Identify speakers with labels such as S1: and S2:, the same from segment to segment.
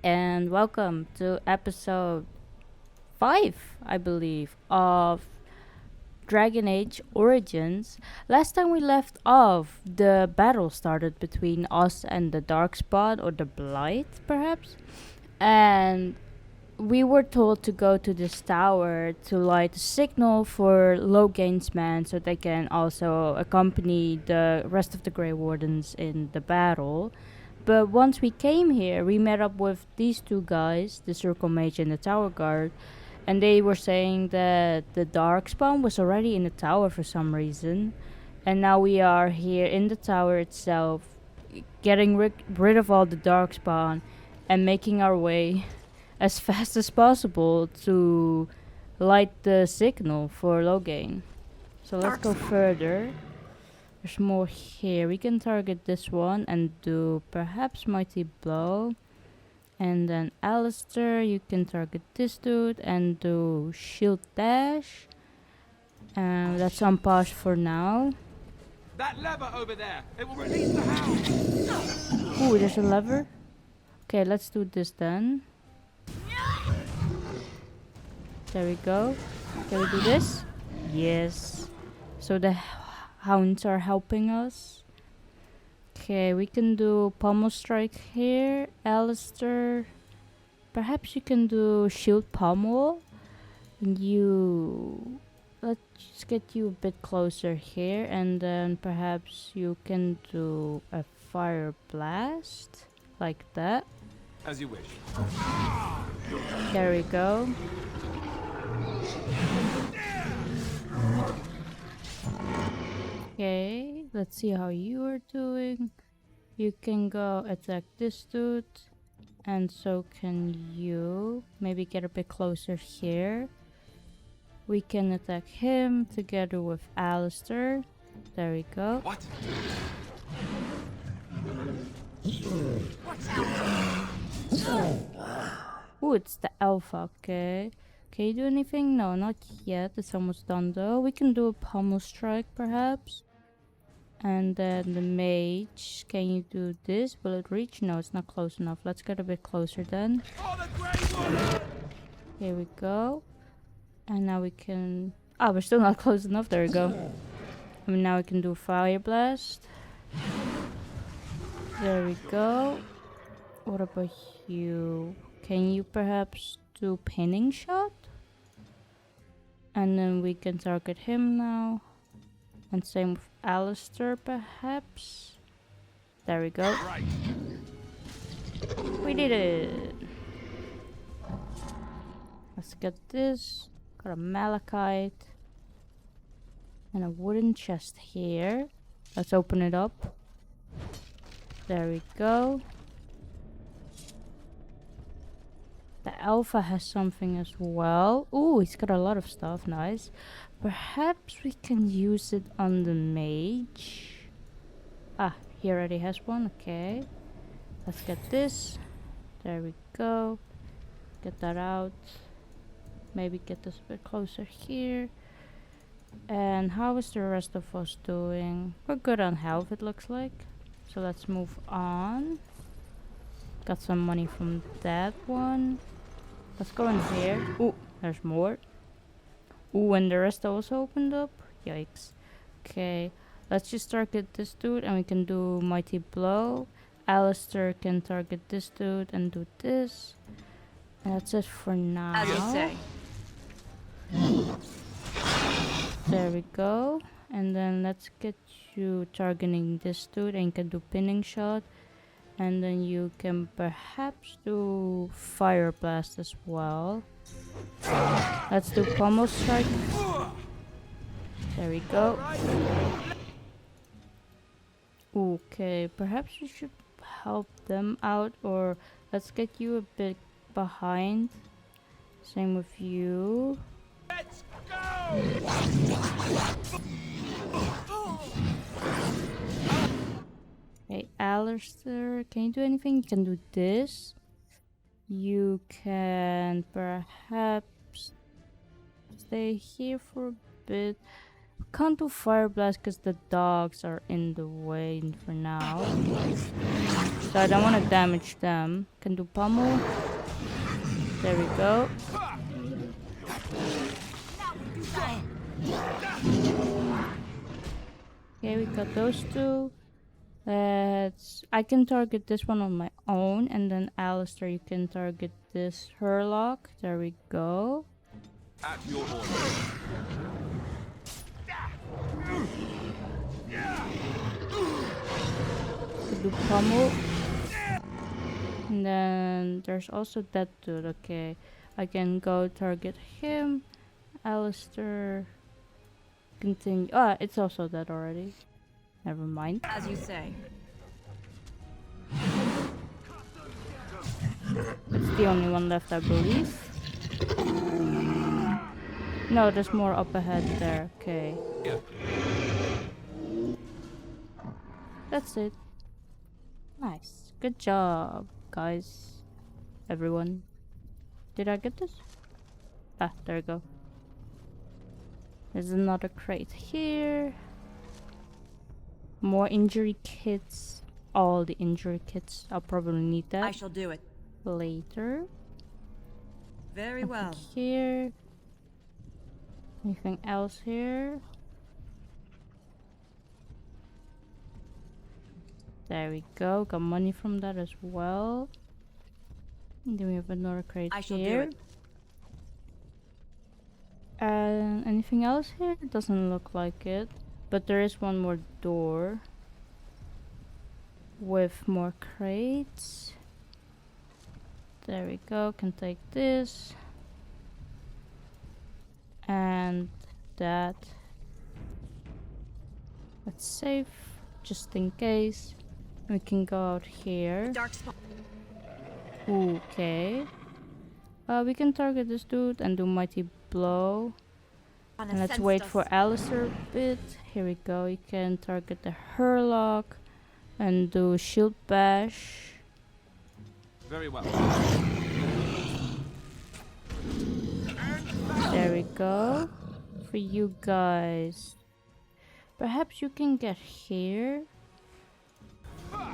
S1: and welcome to episode 5, I believe, of Dragon Age Origins. Last time we left off, the battle started between us and the Darkspawn, or the Blight, perhaps. And we were told to go to this tower to light a signal for Loghain's men so they can also accompany the rest of the Grey Wardens in the battle. But once we came here, we met up with these two guys, the Circle Mage and the Tower Guard, and they were saying that the Darkspawn was already in the tower for some reason. And now we are here in the tower itself, getting rid of all the Darkspawn and making our way as fast as possible to light the signal for Loghain. So let's go further. There's more here. We can target this one and do perhaps Mighty Blow. And then Alistair, you can target this dude and do Shield Dash. That's on pause for now.
S2: That lever over there, it will release the hound.
S1: Ooh, there's a lever. Okay, let's do this then. There we go. Can we do this? Yes. So the hounds are helping us. Okay, we can do Pommel Strike here. Alistair, perhaps you can do Shield Pommel. Let's get you a bit closer here, and then perhaps you can do a Fire Blast, like that.
S2: As you wish.
S1: There we go. Okay, let's see how you are doing. You can go attack this dude, and so can you. Maybe get a bit closer here. We can attack him together with Alistair. There we go.
S2: What?
S1: Ooh, it's the Alpha, okay. Can you do anything? No, not yet. It's almost done though. We can do a Pommel Strike perhaps. And then the Mage, can you do this? Will it reach? No, it's not close enough. Let's get a bit closer then. Here we go. And now we can... Ah, we're still not close enough. There we go. I mean, now we can do Fire Blast. There we go. What about you? Can you perhaps do Pinning Shot? And then we can target him now. And same with Alistair, perhaps. There we go.
S2: Right.
S1: We did it. Let's get this. Got a Malachite. And a wooden chest here. Let's open it up. There we go. The Alpha has something as well. Ooh, he's got a lot of stuff. Nice. Perhaps we can use it on the Mage. Ah, he already has one. Okay. Let's get this. There we go. Get that out. Maybe get this a bit closer here. And how is the rest of us doing? We're good on health, it looks like. So let's move on. Got some money from that one. Let's go in here. Ooh, there's more. Ooh, and the rest also opened up. Yikes. Okay, let's just target this dude and we can do Mighty Blow. Alistair can target this dude and do this. And that's it for now.
S3: As you say.
S1: There we go. And then let's get you targeting this dude and you can do Pinning Shot. And then you can perhaps do Fire Blast as well. Let's do Pommel Strike. There we go. Okay, perhaps we should help them out, or let's get you a bit behind. Same with you.
S2: Let's go!
S1: Okay, Alistair, can you do anything? You can do this. You can perhaps stay here for a bit. Can't do fire blast because the dogs are in the way for now. So I don't want to damage them. Can do pummel. There we go. Okay, we got those two. I can target this one on my own, and then Alistair, you can target this Hurlock. There we go.
S2: At your order.
S1: Could do pummel. And then there's also that dude. Okay, I can go target him. Alistair. Continue. Ah, it's also dead already. Never mind.
S3: As you say.
S1: It's the only one left, I believe. No, there's more up ahead there. Okay.
S2: Yeah.
S1: That's it. Nice. Good job, guys. Everyone. Did I get this? Ah, there we go. There's another crate here. More injury kits. All the injury kits. I'll probably need that
S3: I shall do it.
S1: later.
S3: Very well.
S1: Here. Anything else here? There we go. Got money from that as well. And then we have another crate
S3: I shall do
S1: here.
S3: it.
S1: Anything else here? It doesn't look like it. But there is one more door with more crates. There we go. Can take this. And that. Let's save just in case. We can go out here.
S3: Darkspawn.
S1: Okay. We can target this dude and do mighty blow. And let's wait for Alistair a bit. Here we go. You can target the Hurlock and do shield bash.
S2: Very well.
S1: There we go. For you guys. Perhaps you can get here.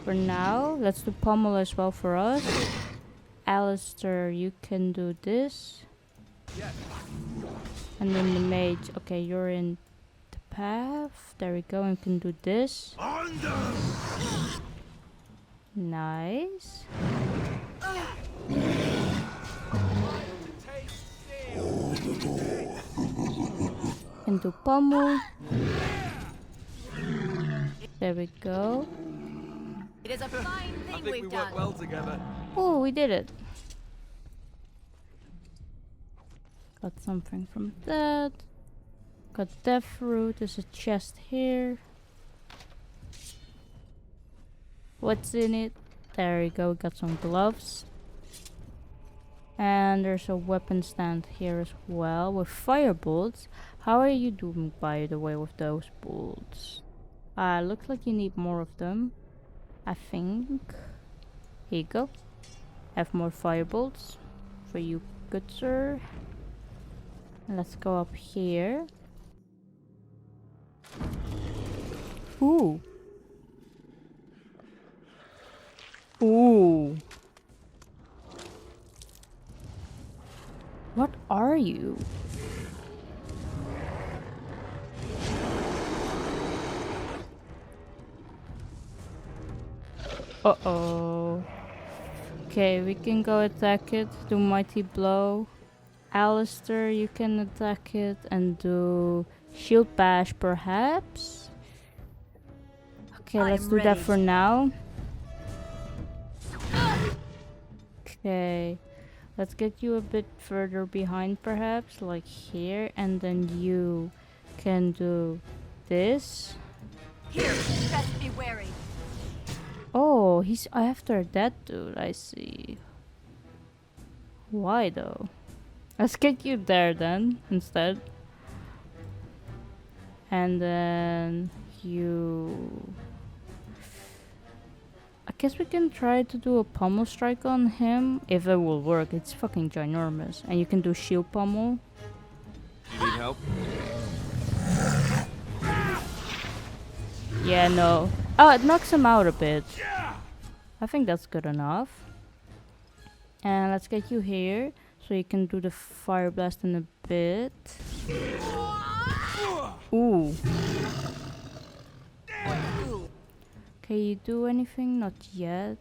S1: For now, let's do pummel as well for us. Alistair, you can do this.
S2: Yes.
S1: And then the mage, okay, you're in the path. There we go, and can do this. Nice. Can do pummel. There we go.
S3: It is a fine
S2: I
S3: thing
S2: think we
S3: we've
S2: work
S3: done.
S2: well together.
S1: Oh, we did it. Got something from that. Got death fruit. There's a chest here. What's in it? There we go. We got some gloves. And there's a weapon stand here as well with fire bolts. How are you doing, by the way, with those bolts? Looks like you need more of them. I think. Here you go. Have more fire bolts for you, good sir. Let's go up here. Ooh. Ooh. What are you? Uh-oh. Okay, we can go attack it. Do mighty blow. Alistair, you can attack it and do shield bash perhaps. Okay, let's do that
S3: ready.
S1: for now. Okay, let's get you a bit further behind perhaps, like here, and then you can do this.
S3: Here, best be wary.
S1: Oh, he's after that dude, I see. Why though? Let's get you there then, instead. And then you... I guess we can try to do a pummel strike on him, if it will work. It's fucking ginormous. And you can do shield pummel.
S2: You need help?
S1: Yeah, no. Oh, it knocks him out a bit. I think that's good enough. And let's get you here, so you can do the fire blast in a bit. Ooh. Can you do anything? Not yet.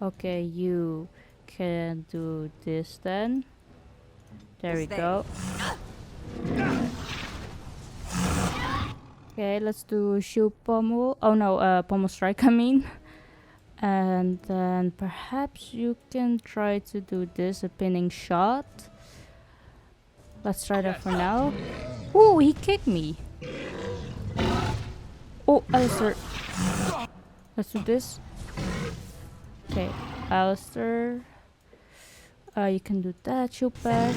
S1: Okay, you can do this then. There we go. Okay, let's do shoot pommel. Oh no, pommel strike, I mean. And then perhaps you can try to do this, a pinning shot. Let's try that for now. Ooh, he kicked me. Oh, Alistair. Let's do this. Okay, Alistair. You can do that, shoot bash.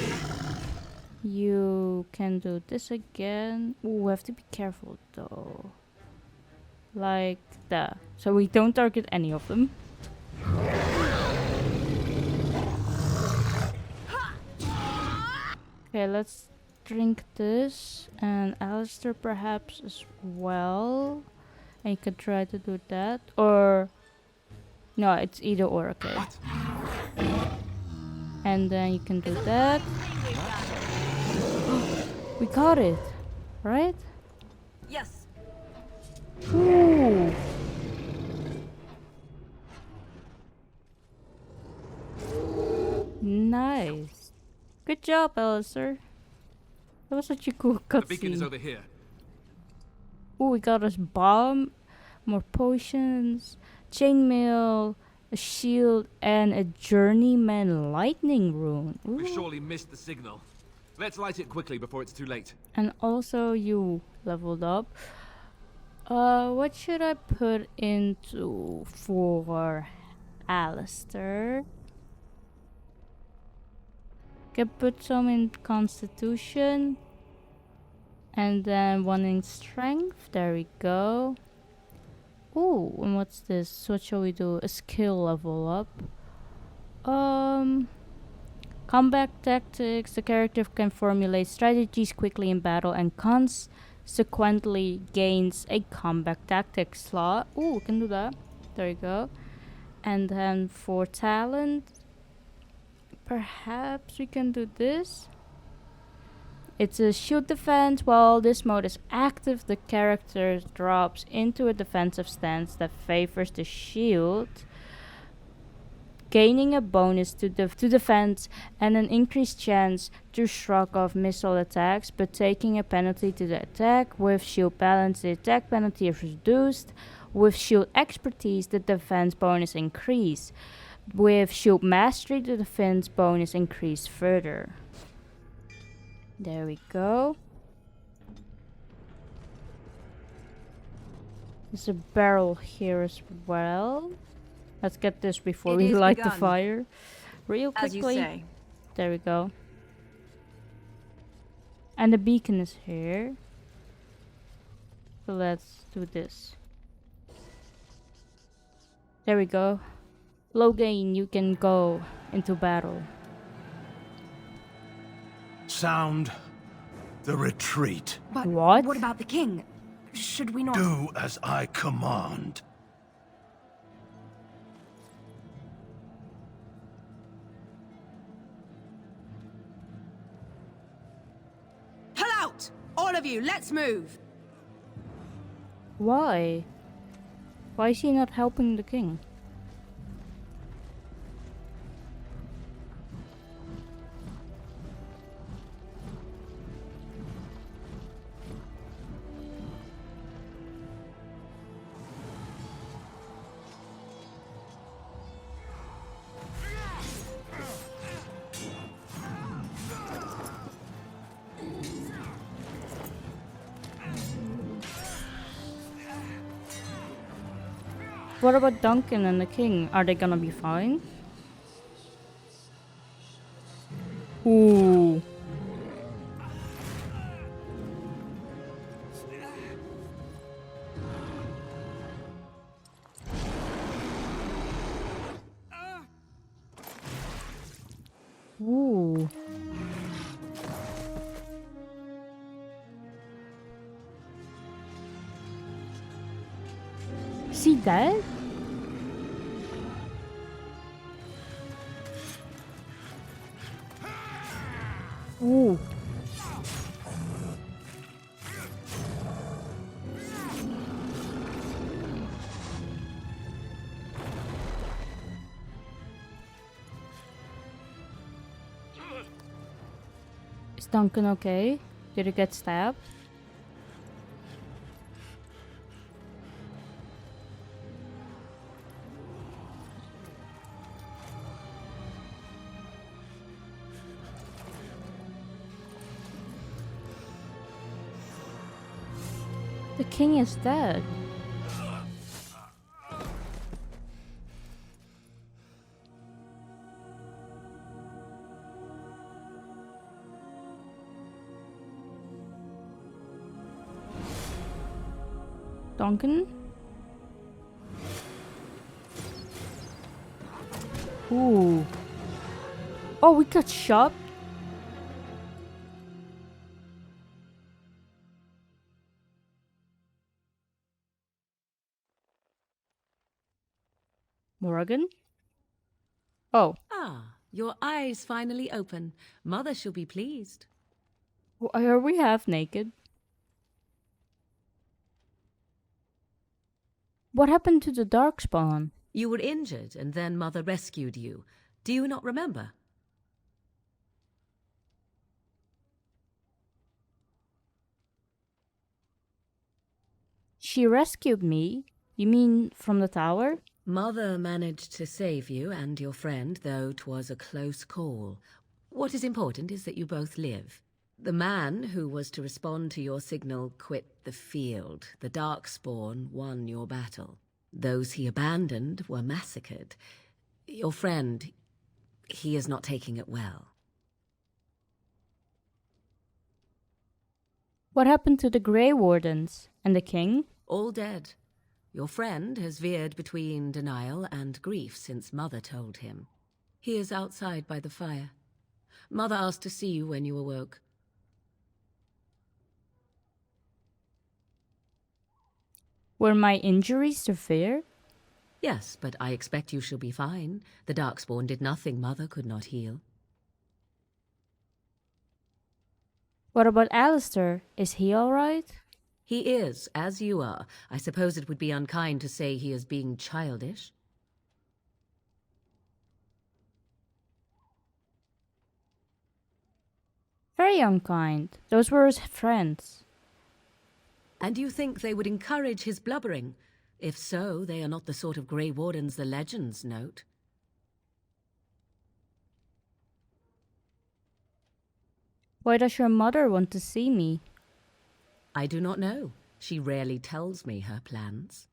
S1: You can do this again. Ooh, we have to be careful though. Like that. So we don't target any of them. Okay, let's drink this. And Alistair perhaps as well. And you can try to do that. Or... no, it's either or, okay. And then you can do that. We got it, right?
S3: Yes.
S1: Ooh. Nice. Good job, Alistair. That was such a cool
S2: The beacon is
S1: cutscene.
S2: over here.
S1: Ooh, we got us bomb, more potions, chainmail, a shield, and a journeyman lightning rune. Ooh.
S2: We've surely missed the signal. Let's light it quickly before it's too late.
S1: And also you leveled up. What should I put into for Alistair? Can put some in Constitution. And then one in Strength. There we go. Ooh, and what's this? What shall we do? A skill level up. Combat tactics. The character can formulate strategies quickly in battle and consequently gains a combat tactics slot. Ooh, we can do that. There you go. And then for talent, perhaps we can do this. It's a shield defense. While this mode is active, the character drops into a defensive stance that favors the shield, gaining a bonus to defense and an increased chance to shrug off missile attacks, but taking a penalty to the attack. With shield balance, the attack penalty is reduced. With shield expertise, the defense bonus increase. With shield mastery, the defense bonus increase further. There we go. There's a barrel here as well. Let's get this before we light the fire. Real quickly.
S3: As you say.
S1: There we go. And the beacon is here. So let's do this. There we go. Loghain, you can go into battle.
S4: Sound the retreat.
S3: But
S1: What?
S3: about the king? Should we not...
S4: Do as I command.
S3: Pull out! All of you, let's move!
S1: Why? Why is he not helping the king? What about Duncan and the king? Are they gonna be fine? Ooh. Ooh. dead? Ooh. Is Duncan okay? Did he get stabbed? The king is dead. Duncan? Ooh. Oh, we got shot? Morrigan? Oh.
S3: Ah, your eyes finally open. Mother shall be pleased.
S1: Why are we half naked? What happened to the Darkspawn?
S3: You were injured, and then Mother rescued you. Do you not remember?
S1: She rescued me? You mean from the tower?
S3: Mother managed to save you and your friend, though 'twas a close call. What is important is that you both live. The man who was to respond to your signal quit the field. The Darkspawn won your battle. Those he abandoned were massacred. Your friend, he is not taking it well.
S1: What happened to the Grey Wardens? And the king?
S3: All dead. Your friend has veered between denial and grief since Mother told him. He is outside by the fire. Mother asked to see you when you awoke.
S1: Were my injuries severe?
S3: Yes, but I expect you shall be fine. The Darkspawn did nothing Mother could not heal.
S1: What about Alistair? Is he alright?
S3: He is, as you are. I suppose it would be unkind to say he is being childish.
S1: Very unkind. Those were his friends.
S3: And you think they would encourage his blubbering? If so, they are not the sort of Grey Wardens the legends note.
S1: Why does your mother want to see me?
S3: I do not know. She rarely tells me her plans.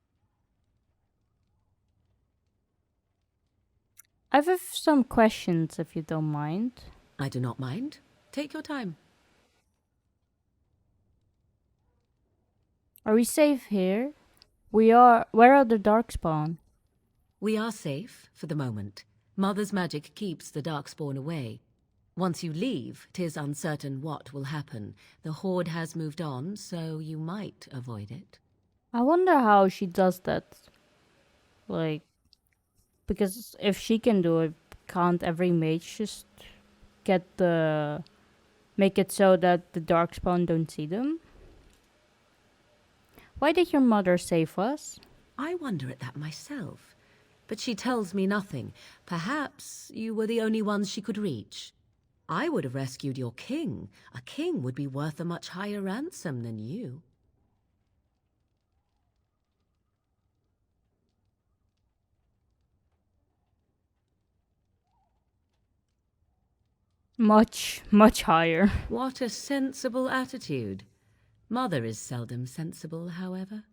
S1: I have some questions if you don't mind.
S3: I do not mind. Take your time.
S1: Are we safe here? We are. Where are the Darkspawn?
S3: We are safe, for the moment. Mother's magic keeps the Darkspawn away. Once you leave, 'tis uncertain what will happen. The Horde has moved on, so you might avoid it.
S1: I wonder how she does that. Like, because if she can do it, can't every mage just make it so that the Darkspawn don't see them? Why did your mother save us?
S3: I wonder at that myself. But she tells me nothing. Perhaps you were the only ones she could reach. I would have rescued your king. A king would be worth a much higher ransom than you.
S1: Much, much higher.
S3: What a sensible attitude. Mother is seldom sensible, however.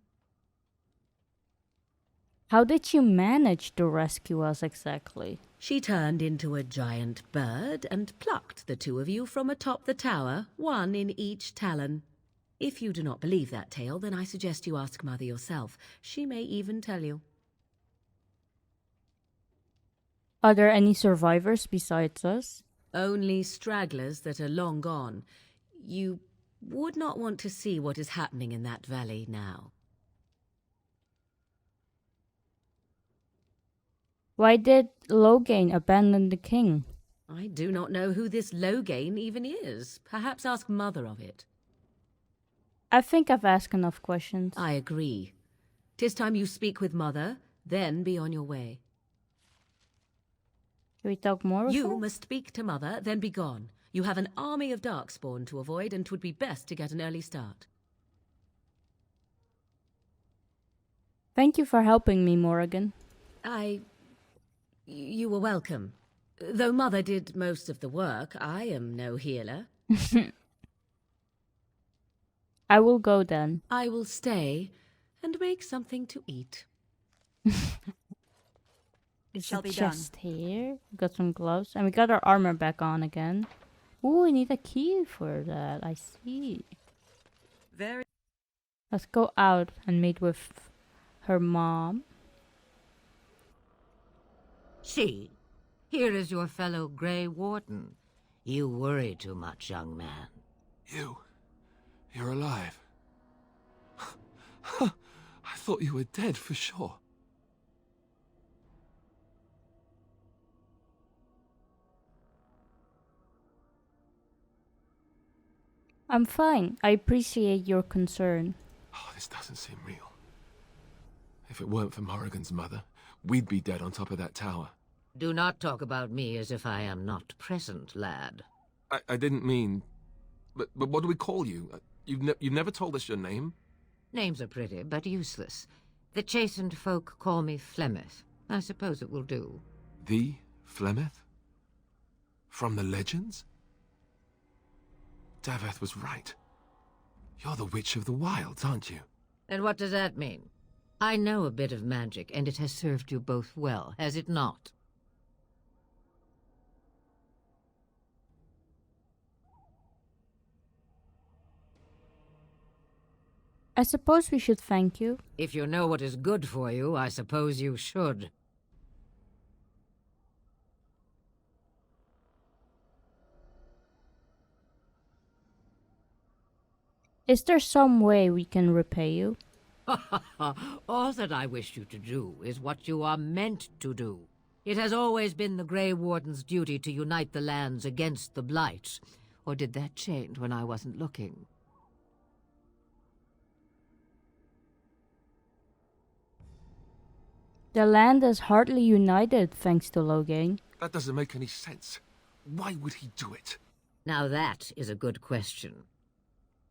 S1: How did you manage to rescue us exactly?
S3: She turned into a giant bird and plucked the two of you from atop the tower, one in each talon. If you do not believe that tale, then I suggest you ask Mother yourself. She may even tell you.
S1: Are there any survivors besides us?
S3: Only stragglers that are long gone. You would not want to see what is happening in that valley now.
S1: Why did Loghain abandon the king?
S3: I do not know who this Loghain even is. Perhaps ask Mother of it.
S1: I think I've asked enough questions.
S3: I agree. 'Tis time you speak with Mother, then be on your way.
S1: Can we talk more with
S3: You
S1: her?
S3: must speak to Mother, then be gone. You have an army of Darkspawn to avoid, and 'twould be best to get an early start.
S1: Thank you for helping me, Morrigan.
S3: You were welcome. Though Mother did most of the work, I am no healer.
S1: I will go then.
S3: I will stay and make something to eat.
S5: It shall
S1: The
S5: be done.
S1: chest here. We got some gloves. And we got our armor back on again. Ooh, we need a key for that. I see.
S5: Very.
S1: Let's go out and meet with her mom.
S6: See, here is your fellow Grey Warden. You worry too much, young man.
S2: You're alive. I thought you were dead for sure.
S1: I'm fine. I appreciate your concern.
S2: Oh, this doesn't seem real. If it weren't for Morrigan's mother, we'd be dead on top of that tower.
S6: Do not talk about me as if I am not present, lad.
S2: I didn't mean... But what do we call you? You've never told us your name?
S6: Names are pretty, but useless. The chastened folk call me Flemeth. I suppose it will do.
S2: The Flemeth? From the legends? Daveth was right. You're the Witch of the Wilds, aren't you?
S6: And what does that mean? I know a bit of magic, and it has served you both well, has it not?
S1: I suppose we should thank you.
S6: If you know what is good for you, I suppose you should.
S1: Is there some way we can repay you?
S6: All that I wish you to do is what you are meant to do. It has always been the Grey Warden's duty to unite the lands against the Blights. Or did that change when I wasn't looking?
S1: The land is hardly united thanks to Loghain.
S2: That doesn't make any sense. Why would he do it?
S6: Now that is a good question.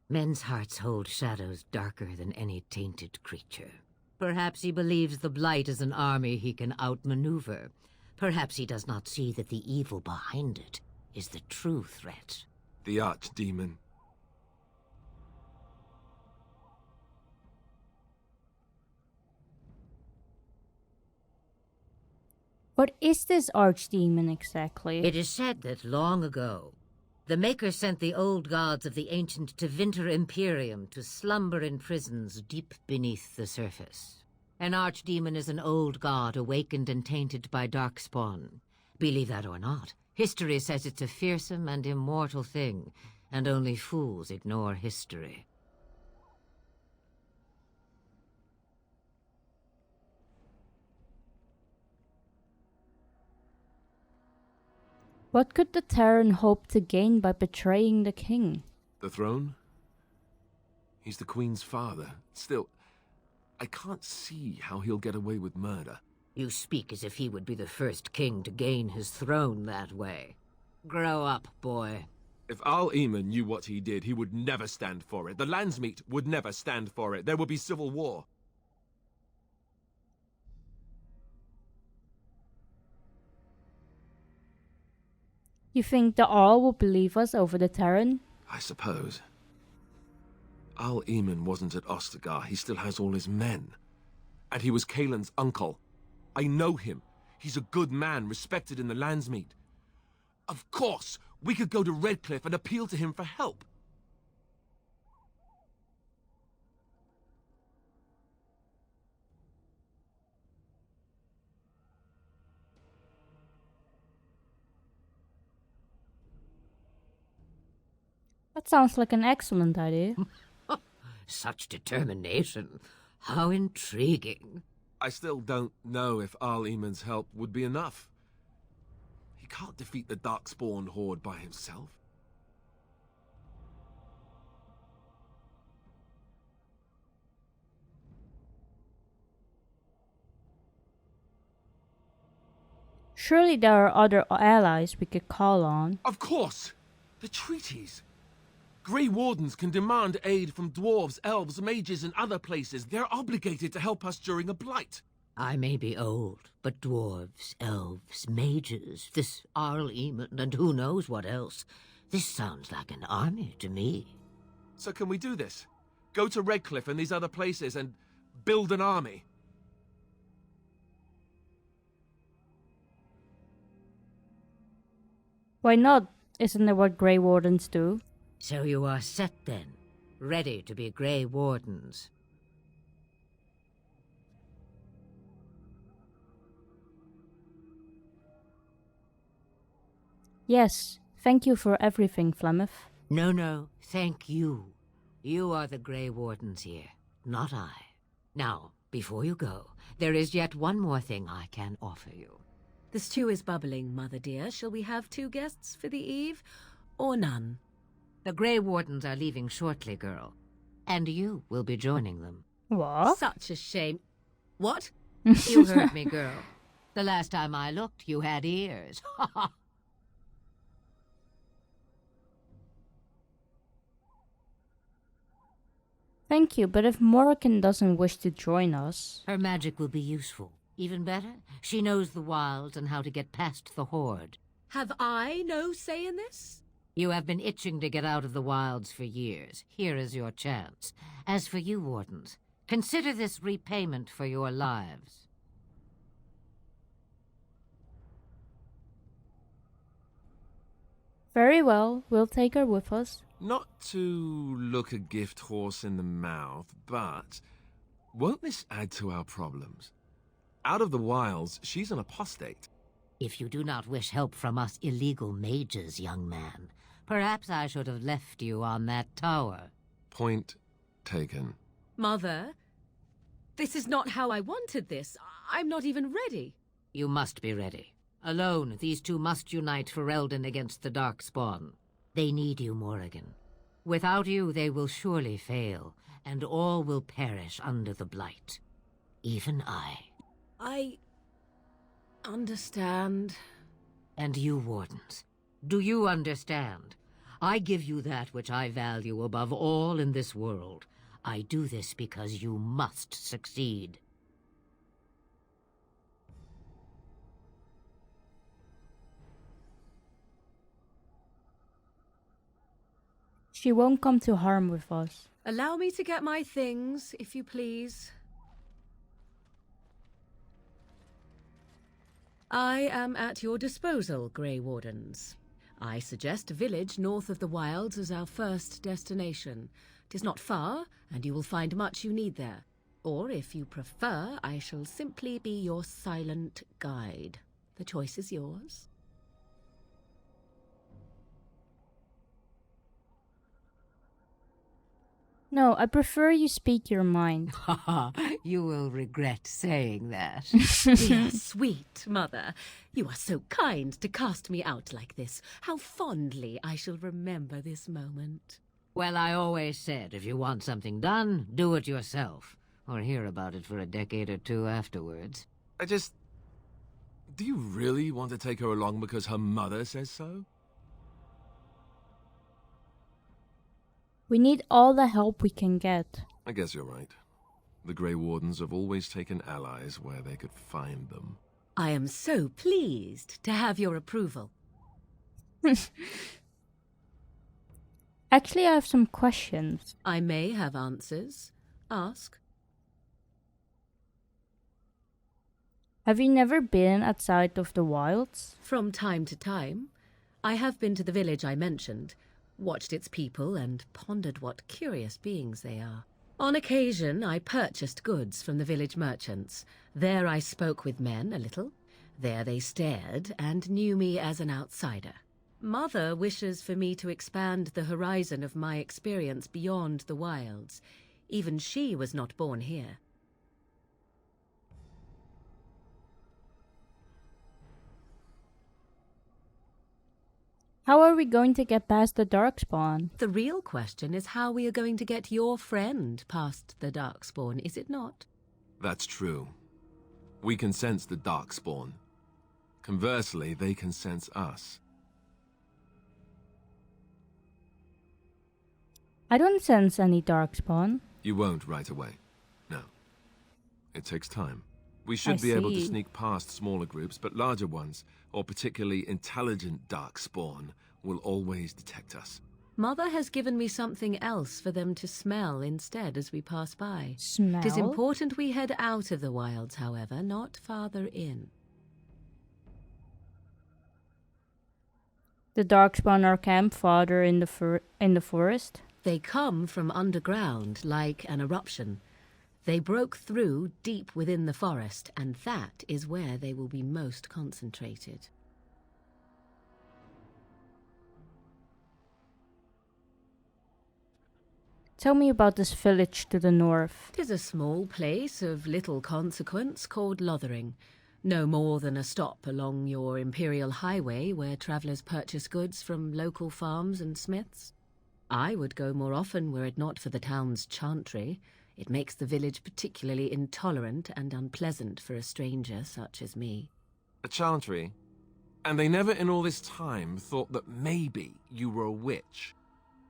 S6: Men's hearts hold shadows darker than any tainted creature. Perhaps he believes the Blight is an army he can outmaneuver. Perhaps he does not see that the evil behind it is the true threat.
S2: The Archdemon.
S1: What is this archdemon exactly?
S6: It is said that long ago, the Maker sent the old gods of the ancient Tevinter Imperium to slumber in prisons deep beneath the surface. An archdemon is an old god awakened and tainted by Darkspawn. Believe that or not, history says it's a fearsome and immortal thing, and only fools ignore history.
S1: What could the Terran hope to gain by betraying the king?
S2: The throne? He's the Queen's father. Still, I can't see how he'll get away with murder.
S6: You speak as if he would be the first king to gain his throne that way. Grow up, boy.
S2: If Al-Eamon knew what he did, he would never stand for it. The Landsmeet would never stand for it. There would be civil war.
S1: You think the All will believe us over the Terran?
S2: I suppose. Al-Eamon wasn't at Ostagar. He still has all his men. And he was Kaelin's uncle. I know him. He's a good man, respected in the Landsmeet. Of course, we could go to Redcliffe and appeal to him for help.
S1: That sounds like an excellent idea.
S6: Such determination. How intriguing.
S2: I still don't know if Arl Eamon's help would be enough. He can't defeat the Darkspawn horde by himself.
S1: Surely there are other allies we could call on.
S2: Of course! The treaties! Grey Wardens can demand aid from dwarves, elves, mages, and other places. They're obligated to help us during a blight.
S6: I may be old, but dwarves, elves, mages, this Arl Eamon, and who knows what else. This sounds like an army to me.
S2: So can we do this? Go to Redcliffe and these other places and build an army?
S1: Why not? Isn't that what Grey Wardens do?
S6: So you are set then, ready to be Grey Wardens.
S1: Yes, thank you for everything, Flemeth.
S6: No, thank you. You are the Grey Wardens here, not I. Now, before you go, there is yet one more thing I can offer you.
S3: The stew is bubbling, Mother dear. Shall we have 2 guests for the eve, or none?
S6: The Grey Wardens are leaving shortly, girl. And you will be joining them.
S1: What?
S3: Such a shame. What?
S6: You heard me, girl. The last time I looked, you had ears. Ha ha!
S1: Thank you, but if Morrigan doesn't wish to join us...
S6: Her magic will be useful. Even better, she knows the wilds and how to get past the horde.
S3: Have I no say in this?
S6: You have been itching to get out of the wilds for years. Here is your chance. As for you, Wardens, consider this repayment for your lives.
S1: Very well, we'll take her with us.
S2: Not to look a gift horse in the mouth, but won't this add to our problems? Out of the wilds, she's an apostate.
S6: If you do not wish help from us illegal mages, young man, perhaps I should have left you on that tower.
S2: Point taken.
S3: Mother, this is not how I wanted this. I'm not even ready.
S6: You must be ready. Alone, these two must unite for Eldon against the Darkspawn. They need you, Morrigan. Without you, they will surely fail, and all will perish under the blight. Even I.
S3: I understand.
S6: And you, Wardens, do you understand? I give you that which I value above all in this world. I do this because you must succeed.
S1: She won't come to harm with us.
S3: Allow me to get my things, if you please. I am at your disposal, Grey Wardens. I suggest a village north of the wilds as our first destination. 'Tis not far, and you will find much you need there. Or, if you prefer, I shall simply be your silent guide. The choice is yours.
S1: No, I prefer you speak your mind.
S6: You will regret saying that.
S3: Dear sweet mother, you are so kind to cast me out like this. How fondly I shall remember this moment.
S6: Well, I always said, if you want something done, do it yourself. Or hear about it for a decade or two afterwards.
S2: Do you really want to take her along because her mother says so?
S1: We need all the help we can get.
S2: I guess you're right. The Grey Wardens have always taken allies where they could find them.
S3: I am so pleased to have your approval.
S1: Actually, I have some questions.
S3: I may have answers. Ask.
S1: Have you never been outside of the wilds?
S3: From time to time, I have been to the village I mentioned, watched its people, and pondered what curious beings they are. On occasion, I purchased goods from the village merchants. There I spoke with men a little. There they stared and knew me as an outsider. Mother wishes for me to expand the horizon of my experience beyond the wilds. Even she was not born here.
S1: How are we going to get past the Darkspawn?
S3: The real question is how we are going to get your friend past the Darkspawn, is it not?
S2: That's true. We can sense the Darkspawn. Conversely, they can sense us.
S1: I don't sense any Darkspawn.
S2: You won't right away. No. It takes time. We should
S1: I
S2: be able to
S1: see.
S2: sneak past smaller groups, but larger ones, or particularly intelligent Darkspawn, will always detect us.
S3: Mother has given me something else for them to smell instead as we pass by.
S1: Smell?
S3: It is important we head out of the wilds, however, not farther in.
S1: The Darkspawn are camped farther in the forest.
S3: They come from underground, like an eruption. They broke through deep within the forest, and that is where they will be most concentrated.
S1: Tell me about this village to the north.
S3: 'Tis a small place of little consequence called Loghain. No more than a stop along your imperial highway where travellers purchase goods from local farms and smiths. I would go more often were it not for the town's chantry. It makes the village particularly intolerant and unpleasant for a stranger such as me.
S2: A chantry? And they never in all this time thought that maybe you were a witch.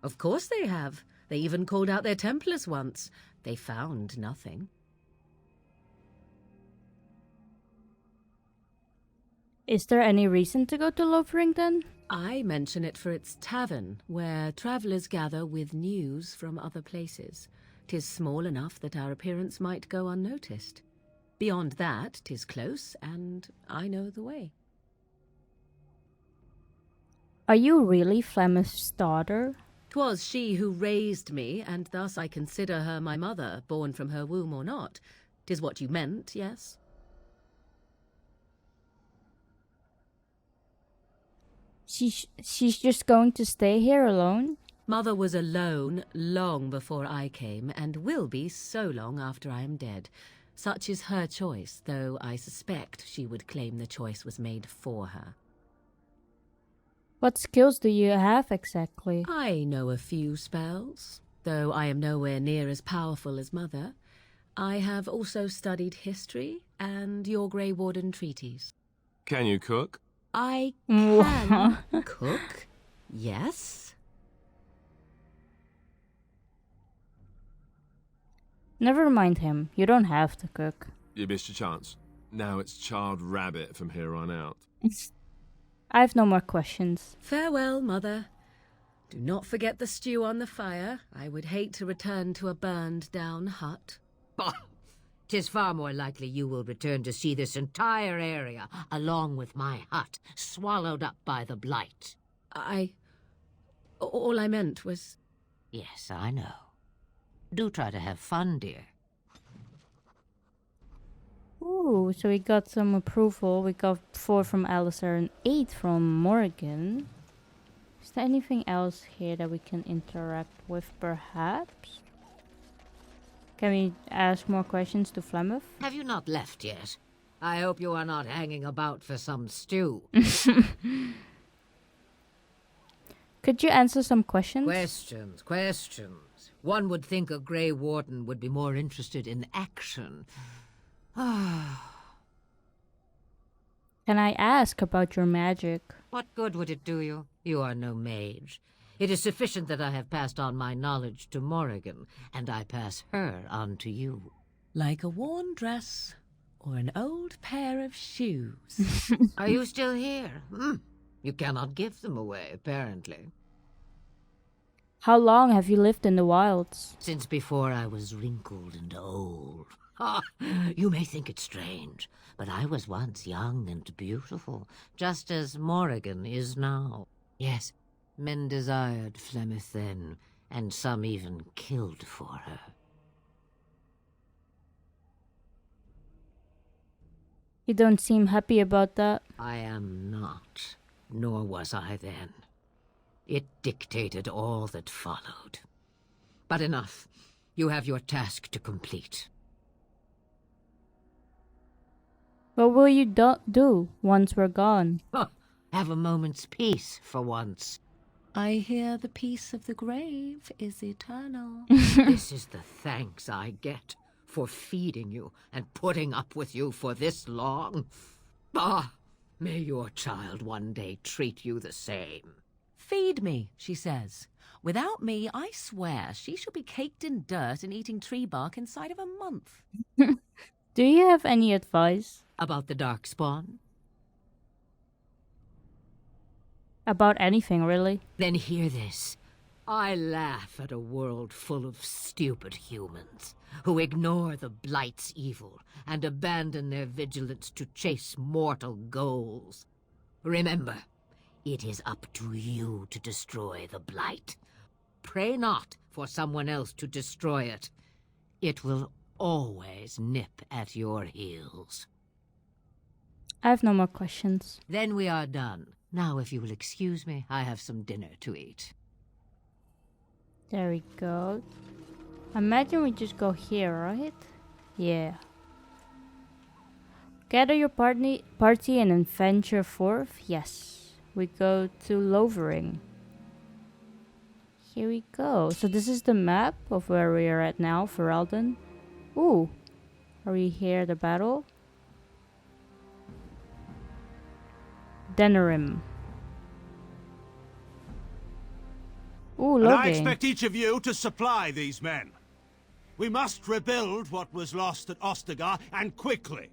S3: Of course they have. They even called out their Templars once. They found nothing.
S1: Is there any reason to go to Loghain then?
S3: I mention it for its tavern, where travellers gather with news from other places. 'Tis small enough that our appearance might go unnoticed. Beyond that, 'tis close, and I know the way.
S1: Are you really Flemeth's daughter?
S3: 'Twas she who raised me, and thus I consider her my mother, born from her womb or not. 'Tis what you meant, yes?
S1: She's just going to stay here alone?
S3: Mother was alone long before I came, and will be so long after I am dead. Such is her choice, though I suspect she would claim the choice was made for her.
S1: What skills do you have exactly?
S3: I know a few spells, though I am nowhere near as powerful as Mother. I have also studied history and your Grey Warden treaties.
S2: Can you cook?
S3: I can cook, yes.
S1: Never mind him. You don't have to cook.
S2: You missed your chance. Now it's charred rabbit from here on out.
S1: I have no more questions.
S3: Farewell, Mother. Do not forget the stew on the fire. I would hate to return to a burned-down hut.
S6: Bah! 'Tis far more likely you will return to see this entire area, along with my hut, swallowed up by the blight.
S3: All I meant was...
S6: Yes, I know. Do try to have fun, dear.
S1: Ooh, so we got some approval. We got 4 from Alistair and 8 from Morrigan. Is there anything else here that we can interact with, perhaps? Can we ask more questions to Flemeth?
S6: Have you not left yet? I hope you are not hanging about for some stew.
S1: Could you answer some questions?
S6: Questions. One would think a Grey Warden would be more interested in action.
S1: Can I ask about your magic?
S6: What good would it do you? You are no mage. It is sufficient that I have passed on my knowledge to Morrigan, and I pass her on to you.
S3: Like a worn dress or an old pair of shoes.
S6: Are you still here? You cannot give them away, apparently.
S1: How long have you lived in the wilds?
S6: Since before I was wrinkled and old. You may think it strange, but I was once young and beautiful, just as Morrigan is now. Yes, men desired Flemeth then, and some even killed for her.
S1: You don't seem happy about that.
S6: I am not, nor was I then. It dictated all that followed. But enough. You have your task to complete.
S1: What will you do once we're gone?
S6: Have a moment's peace for once.
S3: I hear the peace of the grave is eternal.
S6: This is the thanks I get for feeding you and putting up with you for this long. Ah, may your child one day treat you the same.
S3: Feed me, she says. Without me, I swear she shall be caked in dirt and eating tree bark inside of a month.
S1: Do you have any advice?
S6: About the Darkspawn?
S1: About anything, really?
S6: Then hear this. I laugh at a world full of stupid humans who ignore the Blight's evil and abandon their vigilance to chase mortal goals. Remember, it is up to you to destroy the Blight. Pray not for someone else to destroy it. It will always nip at your heels.
S1: I have no more questions.
S6: Then we are done. Now, if you will excuse me, I have some dinner to eat.
S1: There we go. Imagine we just go here, right? Yeah. Gather your party and venture forth? Yes. We go to Loghain. Here we go. So this is the map of where we are at now, Ferelden. Ooh. Are we here at the battle? Denerim. Ooh,
S4: And I
S1: Loghain.
S4: expect each of you to supply these men. We must rebuild what was lost at Ostagar, and quickly.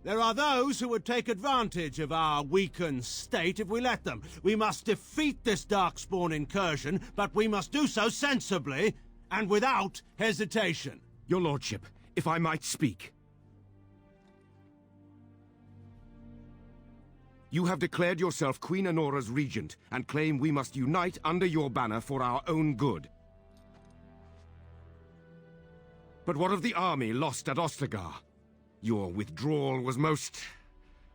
S4: There are those who would take advantage of our weakened state if we let them. We must defeat this Darkspawn incursion, but we must do so sensibly and without hesitation.
S2: Your lordship, if I might speak. You have declared yourself Queen Anora's regent, and claim we must unite under your banner for our own good. But what of the army lost at Ostagar? Your withdrawal was most...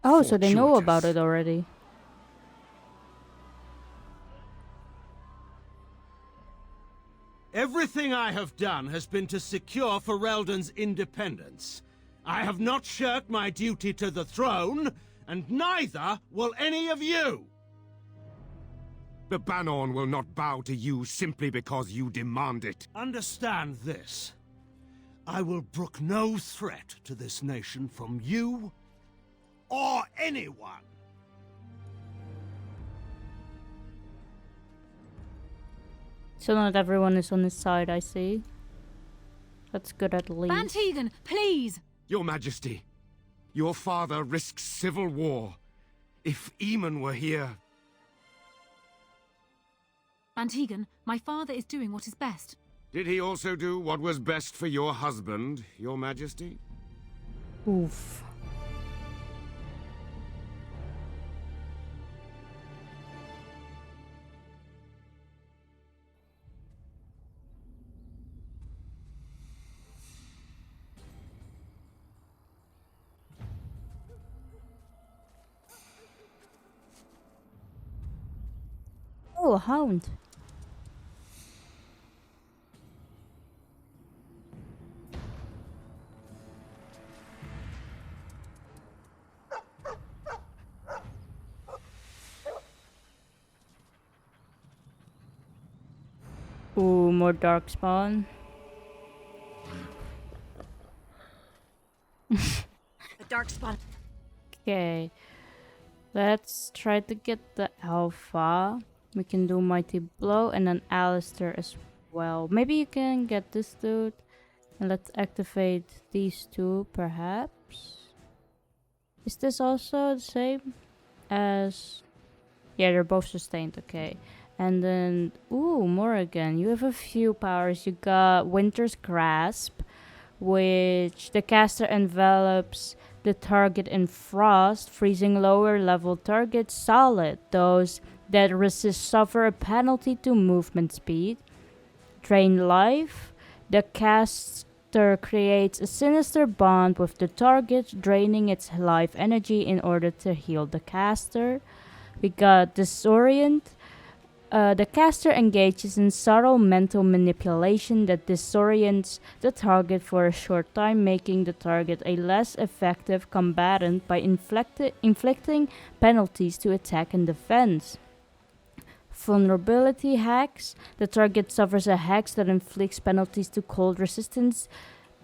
S1: Oh, so they know
S2: fortuitous.
S1: about it already.
S4: Everything I have done has been to secure Ferelden's independence. I have not shirked my duty to the throne, and neither will any of you!
S2: The Banorn will not bow to you simply because you demand it.
S4: Understand this. I will brook no threat to this nation from you or anyone.
S1: So not everyone is on his side, I see. That's good at least.
S7: Van Tegan, please!
S2: Your Majesty, your father risks civil war. If Eamon were here...
S7: Van Tegan, my father is doing what is best.
S2: Did he also do what was best for your husband, your Majesty?
S1: Oof. Oh, a hound. Ooh, more Darkspawn.
S5: The Darkspawn.
S1: Okay. Let's try to get the Alpha. We can do Mighty Blow and then Alistair as well. Maybe you can get this dude. And let's activate these two, perhaps. Is this also the same as... Yeah, they're both sustained, okay. And then, ooh, morrigan. You have a few powers. You got Winter's Grasp, which the caster envelops the target in frost, freezing lower level targets solid. Those that resist suffer a penalty to movement speed. Drain life. The caster creates a sinister bond with the target, draining its life energy in order to heal the caster. We got Disorient. The caster engages in subtle mental manipulation that disorients the target for a short time, making the target a less effective combatant by inflicting penalties to attack and defense. Vulnerability hacks. The target suffers a hex that inflicts penalties to cold resistance,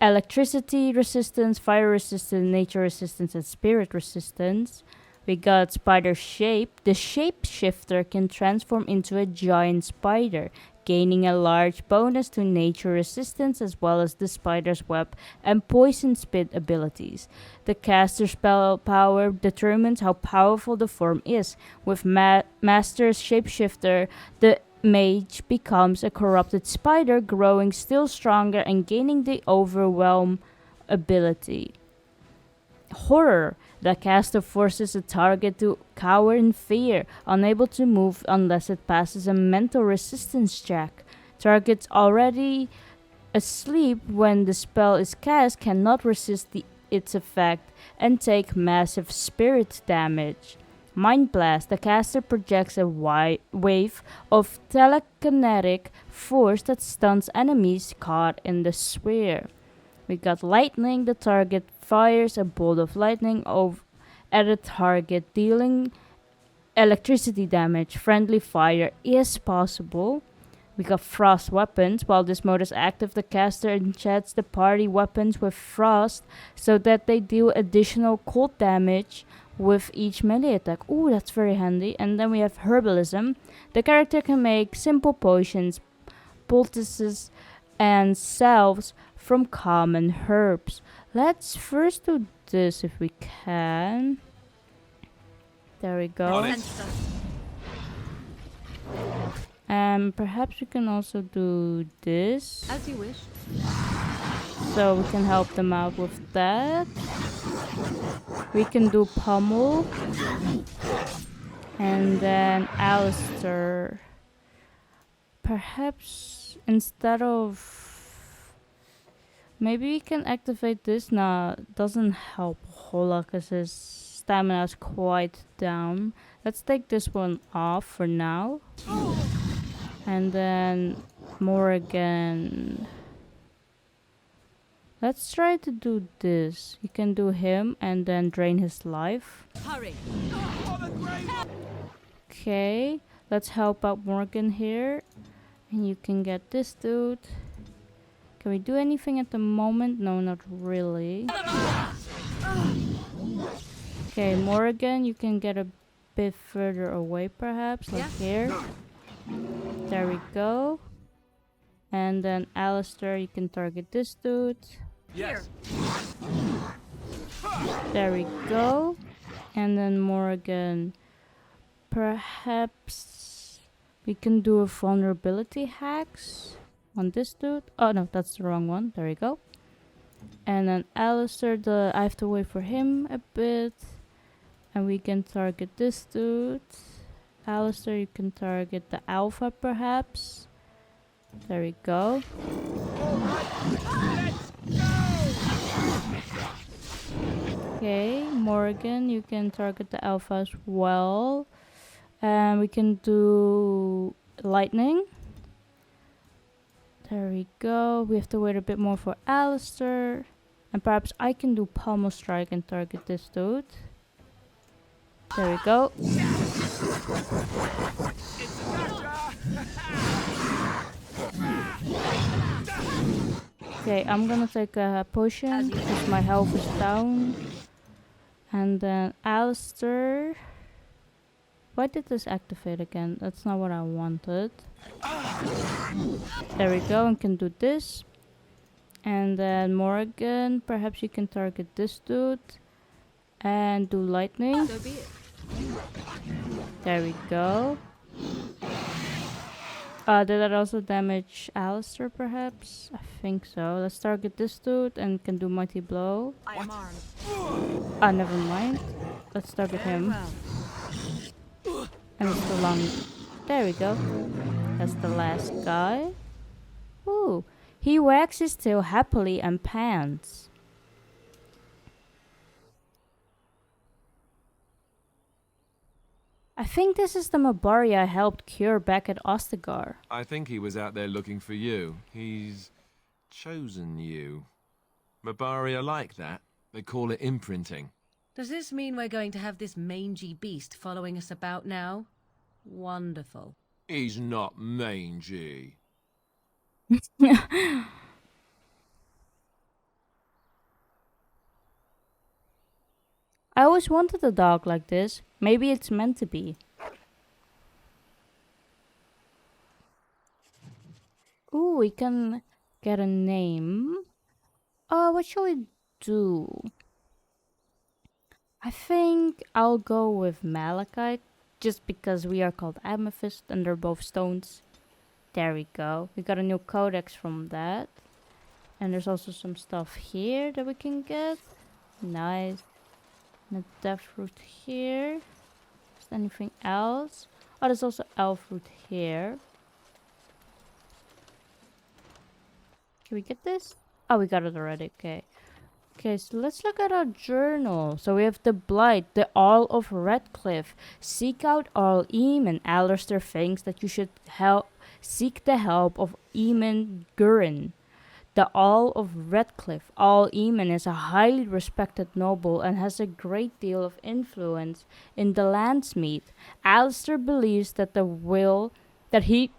S1: electricity resistance, fire resistance, nature resistance, and spirit resistance. We got spider shape. The shapeshifter can transform into a giant spider, gaining a large bonus to nature resistance as well as the spider's web and poison spit abilities. The caster spell power determines how powerful the form is. With Master's shapeshifter, the mage becomes a corrupted spider, growing still stronger and gaining the overwhelm ability. Horror. The caster forces the target to cower in fear, unable to move unless it passes a mental resistance check. Targets already asleep when the spell is cast cannot resist its effect and take massive spirit damage. Mind Blast. The caster projects a wave of telekinetic force that stuns enemies caught in the sphere. We got Lightning. The target fires a bolt of lightning at a target, dealing electricity damage. Friendly fire is possible. We got Frost Weapons. While this mode is active, the caster enchants the party weapons with frost so that they deal additional cold damage with each melee attack. Ooh, that's very handy. And then we have Herbalism. The character can make simple potions, poultices, and salves from common herbs. Let's first do this if we can. There we go. And perhaps we can also do this.
S7: As you wish.
S1: So we can help them out with that. We can do Pummel. And then Alistair. Perhaps instead of... Maybe we can activate this. Nah, doesn't help a whole lot because his stamina is quite down. Let's take this one off for now. And then Morrigan. Let's try to do this. You can do him and then drain his life.
S5: Hurry.
S1: Okay, let's help out Morgan here. And you can get this dude. Can we do anything at the moment? No, not really. Okay, Morrigan, you can get a bit further away perhaps, like here. There we go. And then Alistair, you can target this dude.
S2: Yes.
S1: There we go. And then Morrigan, perhaps we can do a vulnerability hacks on this dude. Oh no, that's the wrong one. There we go. And then Alistair, I have to wait for him a bit. And we can target this dude. Alistair, you can target the alpha perhaps. There we go. Okay, Morgan, you can target the alpha as well. And we can do lightning. There we go. We have to wait a bit more for Alistair. And perhaps I can do Pommel Strike and target this dude. There we go. Okay, I'm gonna take a potion because my health is down. And then Alistair. Why did this activate again? That's not what I wanted. There we go, and can do this. And then Morrigan, perhaps you can target this dude. And do lightning.
S5: So be it.
S1: There we go. Did that also damage Alistair perhaps? I think so. Let's target this dude and can do mighty blow.
S5: I am armed.
S1: Never mind. Let's target him.
S5: Well,
S1: And it's the long... There we go. That's the last guy. Ooh. He wags his tail happily and pants. I think this is the Mabari I helped cure back at Ostagar.
S2: I think he was out there looking for you. He's chosen you. Mabari are like that. They call it imprinting.
S3: Does this mean we're going to have this mangy beast following us about now? Wonderful.
S2: He's not mangy.
S1: I always wanted a dog like this. Maybe it's meant to be. Ooh, we can get a name. What shall we do? I think I'll go with Malachite, just because we are called Amethyst and they're both stones. There we go. We got a new codex from that. And there's also some stuff here that we can get. Nice. And a depth root here. Is there anything else? Oh, there's also elf root here. Can we get this? Oh, we got it already. Okay. Okay, so let's look at our journal. So we have the Blight, the All of Redcliffe. Seek out All Eam, and Alistair thinks that you should seek the help of Eamon Gurin. The All of Redcliffe. All Eamon is a highly respected noble and has a great deal of influence in the Landsmeet. Alistair believes that he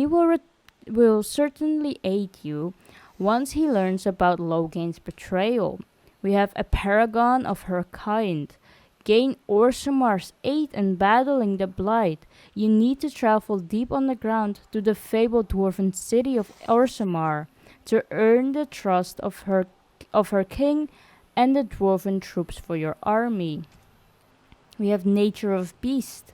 S1: will certainly aid you once he learns about Loghain's betrayal. We have a paragon of her kind. Gain Orsimar's aid in battling the Blight. You need to travel deep on the ground to the fabled dwarven city of Orsimar to earn the trust of her king and the dwarven troops for your army. We have Nature of Beast.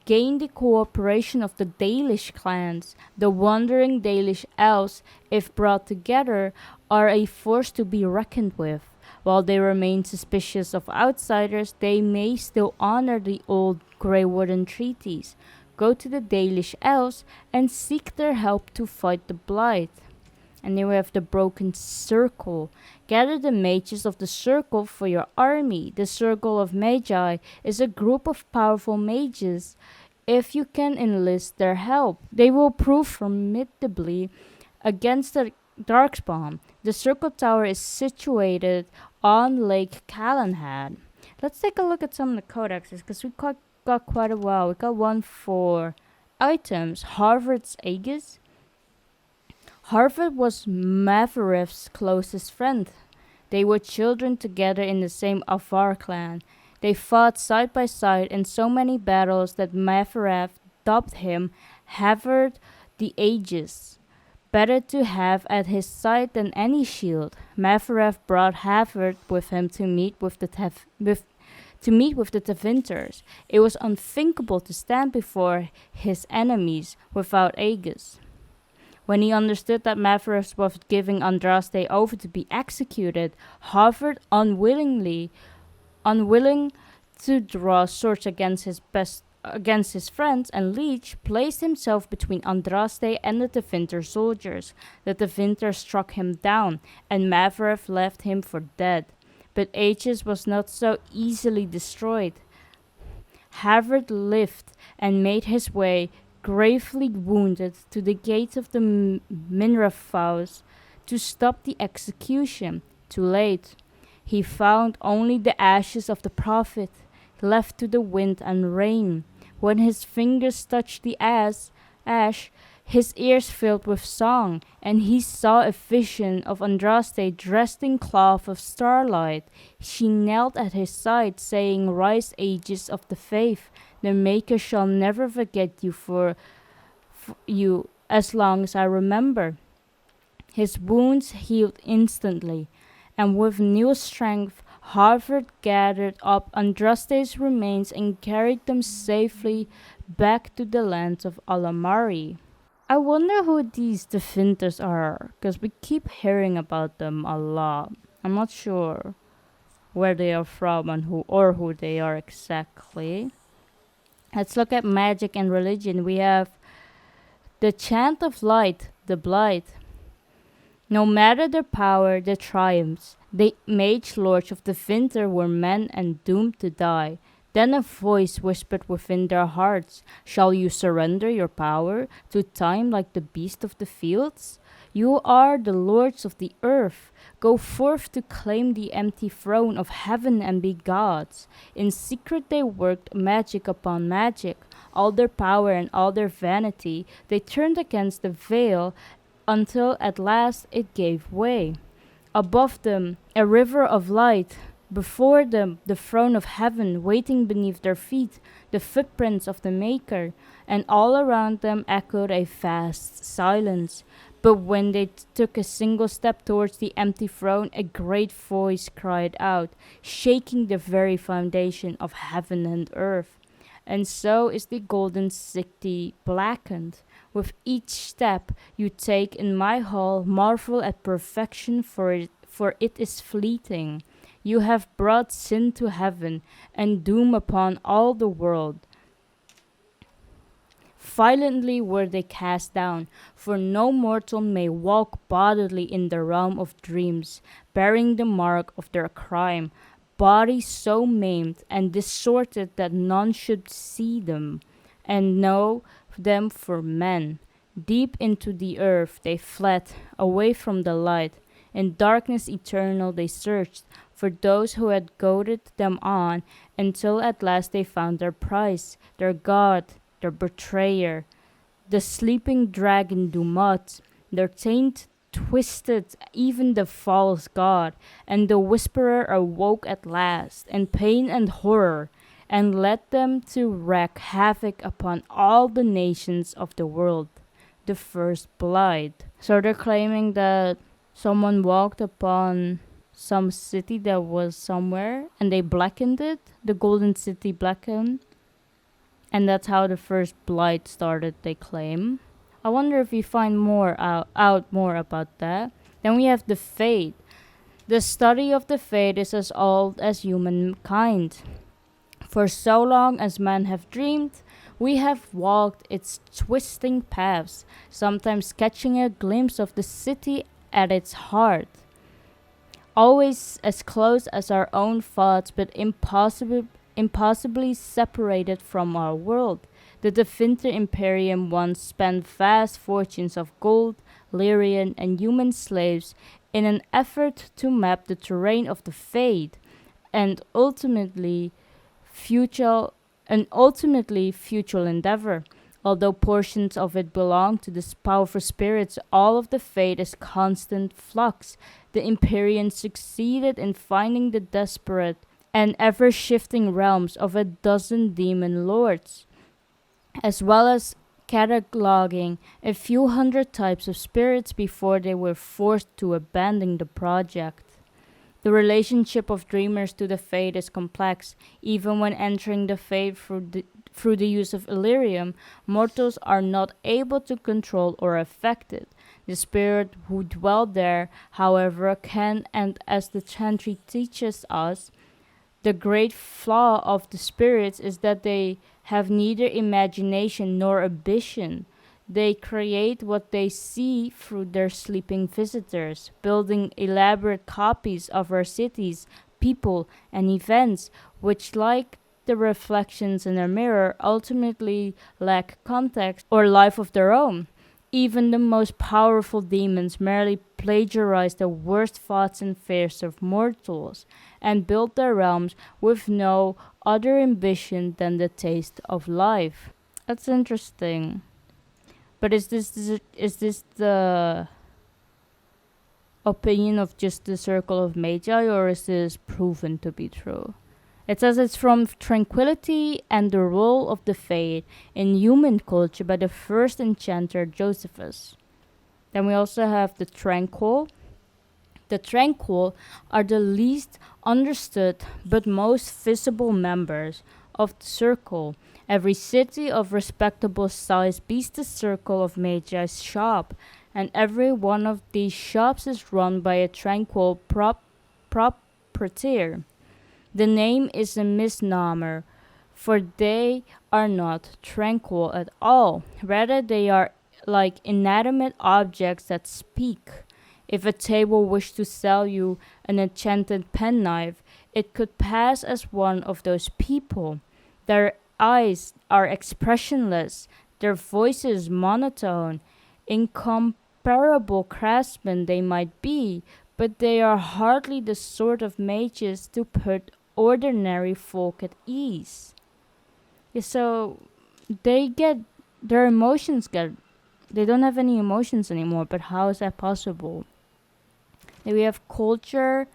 S1: Gain the cooperation of the Dalish clans. The wandering Dalish elves, if brought together, are a force to be reckoned with. While they remain suspicious of outsiders, they may still honor the old Grey Wooden treaties. Go to the Dalish elves and seek their help to fight the Blight. And then we have the Broken Circle. Gather the mages of the Circle for your army. The Circle of Magi is a group of powerful mages. If you can enlist their help, they will prove formidably against the Darkspawn. The Circle Tower is situated on Lake Calenhad. Let's take a look at some of the codexes, because we got quite a while. We got one for items. Harvard's Aegis. Harvard was Mavareth's closest friend. They were children together in the same Avar clan. They fought side by side in so many battles that Mavareth dubbed him Havard the Aegis. Better to have at his side than any shield. Mavareth brought Havard with him to meet with the Tevinters. It was unthinkable to stand before his enemies without Aegis. When he understood that Mavareth was giving Andraste over to be executed, Harvard, unwilling to draw swords against his friends and liege, placed himself between Andraste and the Tevinter soldiers. The Tevinter struck him down, and Mavareth left him for dead. But Aegis was not so easily destroyed. Harvard lived and made his way, gravely wounded, to the gates of the Minrafaus to stop the execution. Too late. He found only the ashes of the prophet, left to the wind and rain. When his fingers touched the ash, his ears filled with song, and he saw a vision of Andraste dressed in cloth of starlight. She knelt at his side, saying, "Rise, Aegis of the faith. The Maker shall never forget you for you as long as I remember." His wounds healed instantly, and with new strength, Harvard gathered up Andraste's remains and carried them safely back to the lands of Alamari. I wonder who these Tevinters are, because we keep hearing about them a lot. I'm not sure where they are from and who they are exactly. Let's look at magic and religion. We have the Chant of Light, the Blight. No matter their power, their triumphs, the mage lords of the Winter were men and doomed to die. Then a voice whispered within their hearts, "Shall you surrender your power to time like the beast of the fields? You are the lords of the earth. Go forth to claim the empty throne of heaven and be gods." In secret they worked magic upon magic. All their power and all their vanity they turned against the veil until at last it gave way. Above them, a river of light. Before them, the throne of heaven, waiting beneath their feet, the footprints of the Maker, and all around them echoed a vast silence. But when they took a single step towards the empty throne, a great voice cried out, shaking the very foundation of heaven and earth. And so is the golden city blackened. With each step you take in my hall, marvel at perfection, for it is fleeting. You have brought sin to heaven and doom upon all the world. Violently were they cast down, for no mortal may walk bodily in the realm of dreams, bearing the mark of their crime, bodies so maimed and distorted that none should see them and know them for men. Deep into the earth they fled, away from the light. In darkness eternal they searched for those who had goaded them on, until at last they found their prize, their god, their betrayer. The sleeping dragon Dumat, their taint twisted even the false god, and the whisperer awoke at last, in pain and horror, and led them to wreak havoc upon all the nations of the world. The first blood. So they're claiming that someone walked upon some city that was somewhere and they blackened it, the golden city blackened, and that's how the first blight started, they claim. I wonder if we find out more about that. Then we have the Fate. The study of the Fate is as old as humankind. For so long as men have dreamed, we have walked its twisting paths, sometimes catching a glimpse of the city at its heart. Always as close as our own thoughts, but impossibly separated from our world. The Definter Imperium once spent vast fortunes of gold, Lyrian, and human slaves in an effort to map the terrain of the Fade, and ultimately futile endeavor. Although portions of it belong to the powerful spirits, all of the Fate is constant flux. The Imperium succeeded in finding the desperate and ever-shifting realms of a dozen demon lords, as well as cataloging a few hundred types of spirits before they were forced to abandon the project. The relationship of dreamers to the Fate is complex. Even when entering the Fate through the use of Illyrium, mortals are not able to control or affect it. The spirit who dwell there, however, can, and as the Chantry teaches us, the great flaw of the spirits is that they have neither imagination nor ambition. They create what they see through their sleeping visitors, building elaborate copies of our cities, people, and events, which, like the reflections in a mirror, ultimately lack context or life of their own. Even the most powerful demons merely plagiarize the worst thoughts and fears of mortals, and build their realms with no other ambition than the taste of life. That's interesting. But is this the opinion of just the Circle of Magi, or is this proven to be true? It says it's from Tranquility and the Role of the Fate in Human Culture by the first enchanter Josephus. Then we also have the Tranquil. The Tranquil are the least understood but most visible members of the Circle. Every city of respectable size beats the Circle of Magi's shop, and every one of these shops is run by a Tranquil proprietor. The name is a misnomer, for they are not tranquil at all. Rather, they are like inanimate objects that speak. If a table wished to sell you an enchanted penknife, it could pass as one of those people. Their eyes are expressionless, their voices monotone, incomparable craftsmen they might be, but they are hardly the sort of mages to put ordinary folk at ease. Yeah, so they get their emotions get they don't have any emotions anymore, but how is that possible? Then we have culture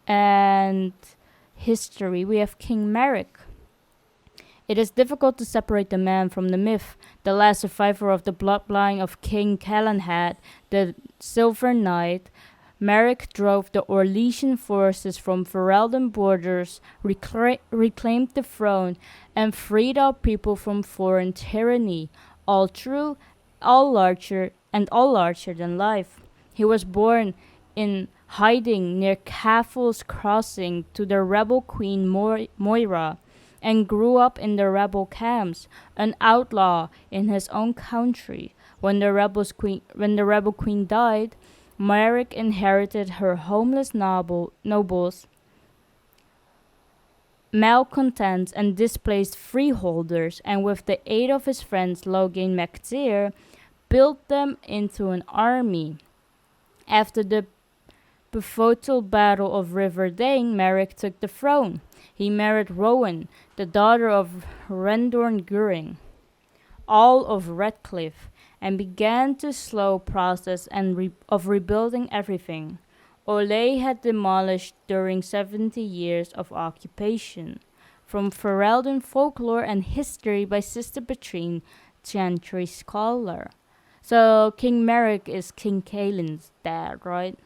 S1: and history. We have King Merrick. It is difficult to separate the man from the myth. The last survivor of the bloodline of King Calanhad, the Silver Knight, Merrick drove the Orlesian forces from Ferelden borders, reclaimed the throne, and freed our people from foreign tyranny. All true, all larger than life. He was born in hiding near Caffel's Crossing to the rebel queen Moira, and grew up in the rebel camps, an outlaw in his own country. When the rebel queen died, Merrick inherited her homeless nobles, malcontents, and displaced freeholders, and with the aid of his friends Loghain built them into an army. After the pivotal Battle of Riverdane, Merrick took the throne. He married Rowan, the daughter of Rendorn Guring, all of Redcliffe, and began the slow process of rebuilding everything Olay had demolished during 70 years of occupation. From Ferelden folklore and history by Sister Petrine, Chantry scholar. So King Merrick is King Caelin's dad, right?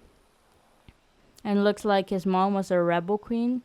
S1: And looks like his mom was a rebel queen.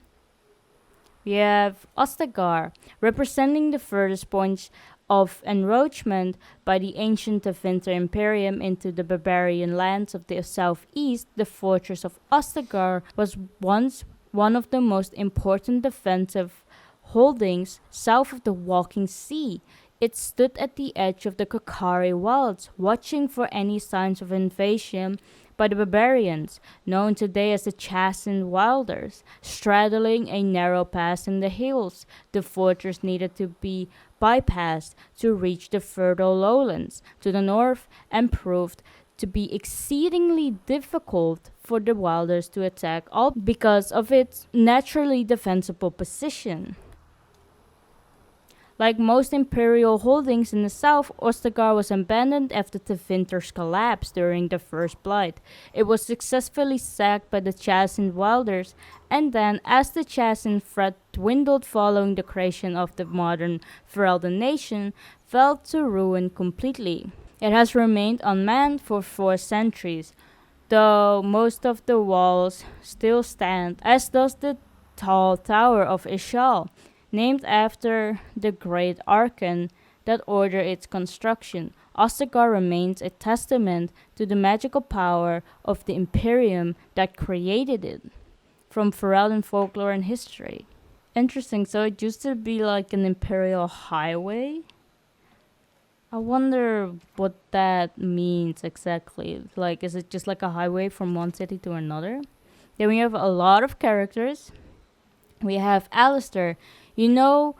S1: We have Ostagar, representing the furthest points of encroachment by the ancient Tevinter Imperium into the barbarian lands of the southeast. The fortress of Ostagar was once one of the most important defensive holdings south of the Walking Sea. It stood at the edge of the Kokari Wilds, watching for any signs of invasion by the barbarians, known today as the Chastened Wilders. Straddling a narrow pass in the hills, the fortress needed to be bypassed to reach the fertile lowlands to the north, and proved to be exceedingly difficult for the Wilders to attack, all because of its naturally defensible position. Like most imperial holdings in the south, Ostagar was abandoned after Tevinter's collapse during the First Blight. It was successfully sacked by the Chastened Wilders, and then, as the Chastened threat dwindled following the creation of the modern Ferelden nation, fell to ruin completely. It has remained unmanned for 4 centuries, though most of the walls still stand, as does the tall Tower of Ishal, named after the great archon that ordered its construction. Ostagar remains a testament to the magical power of the Imperium that created it, from Ferelden folklore and history. Interesting, so it used to be like an imperial highway? I wonder what that means exactly. Like, is it just like a highway from one city to another? Then we have a lot of characters. We have Alistair. You know,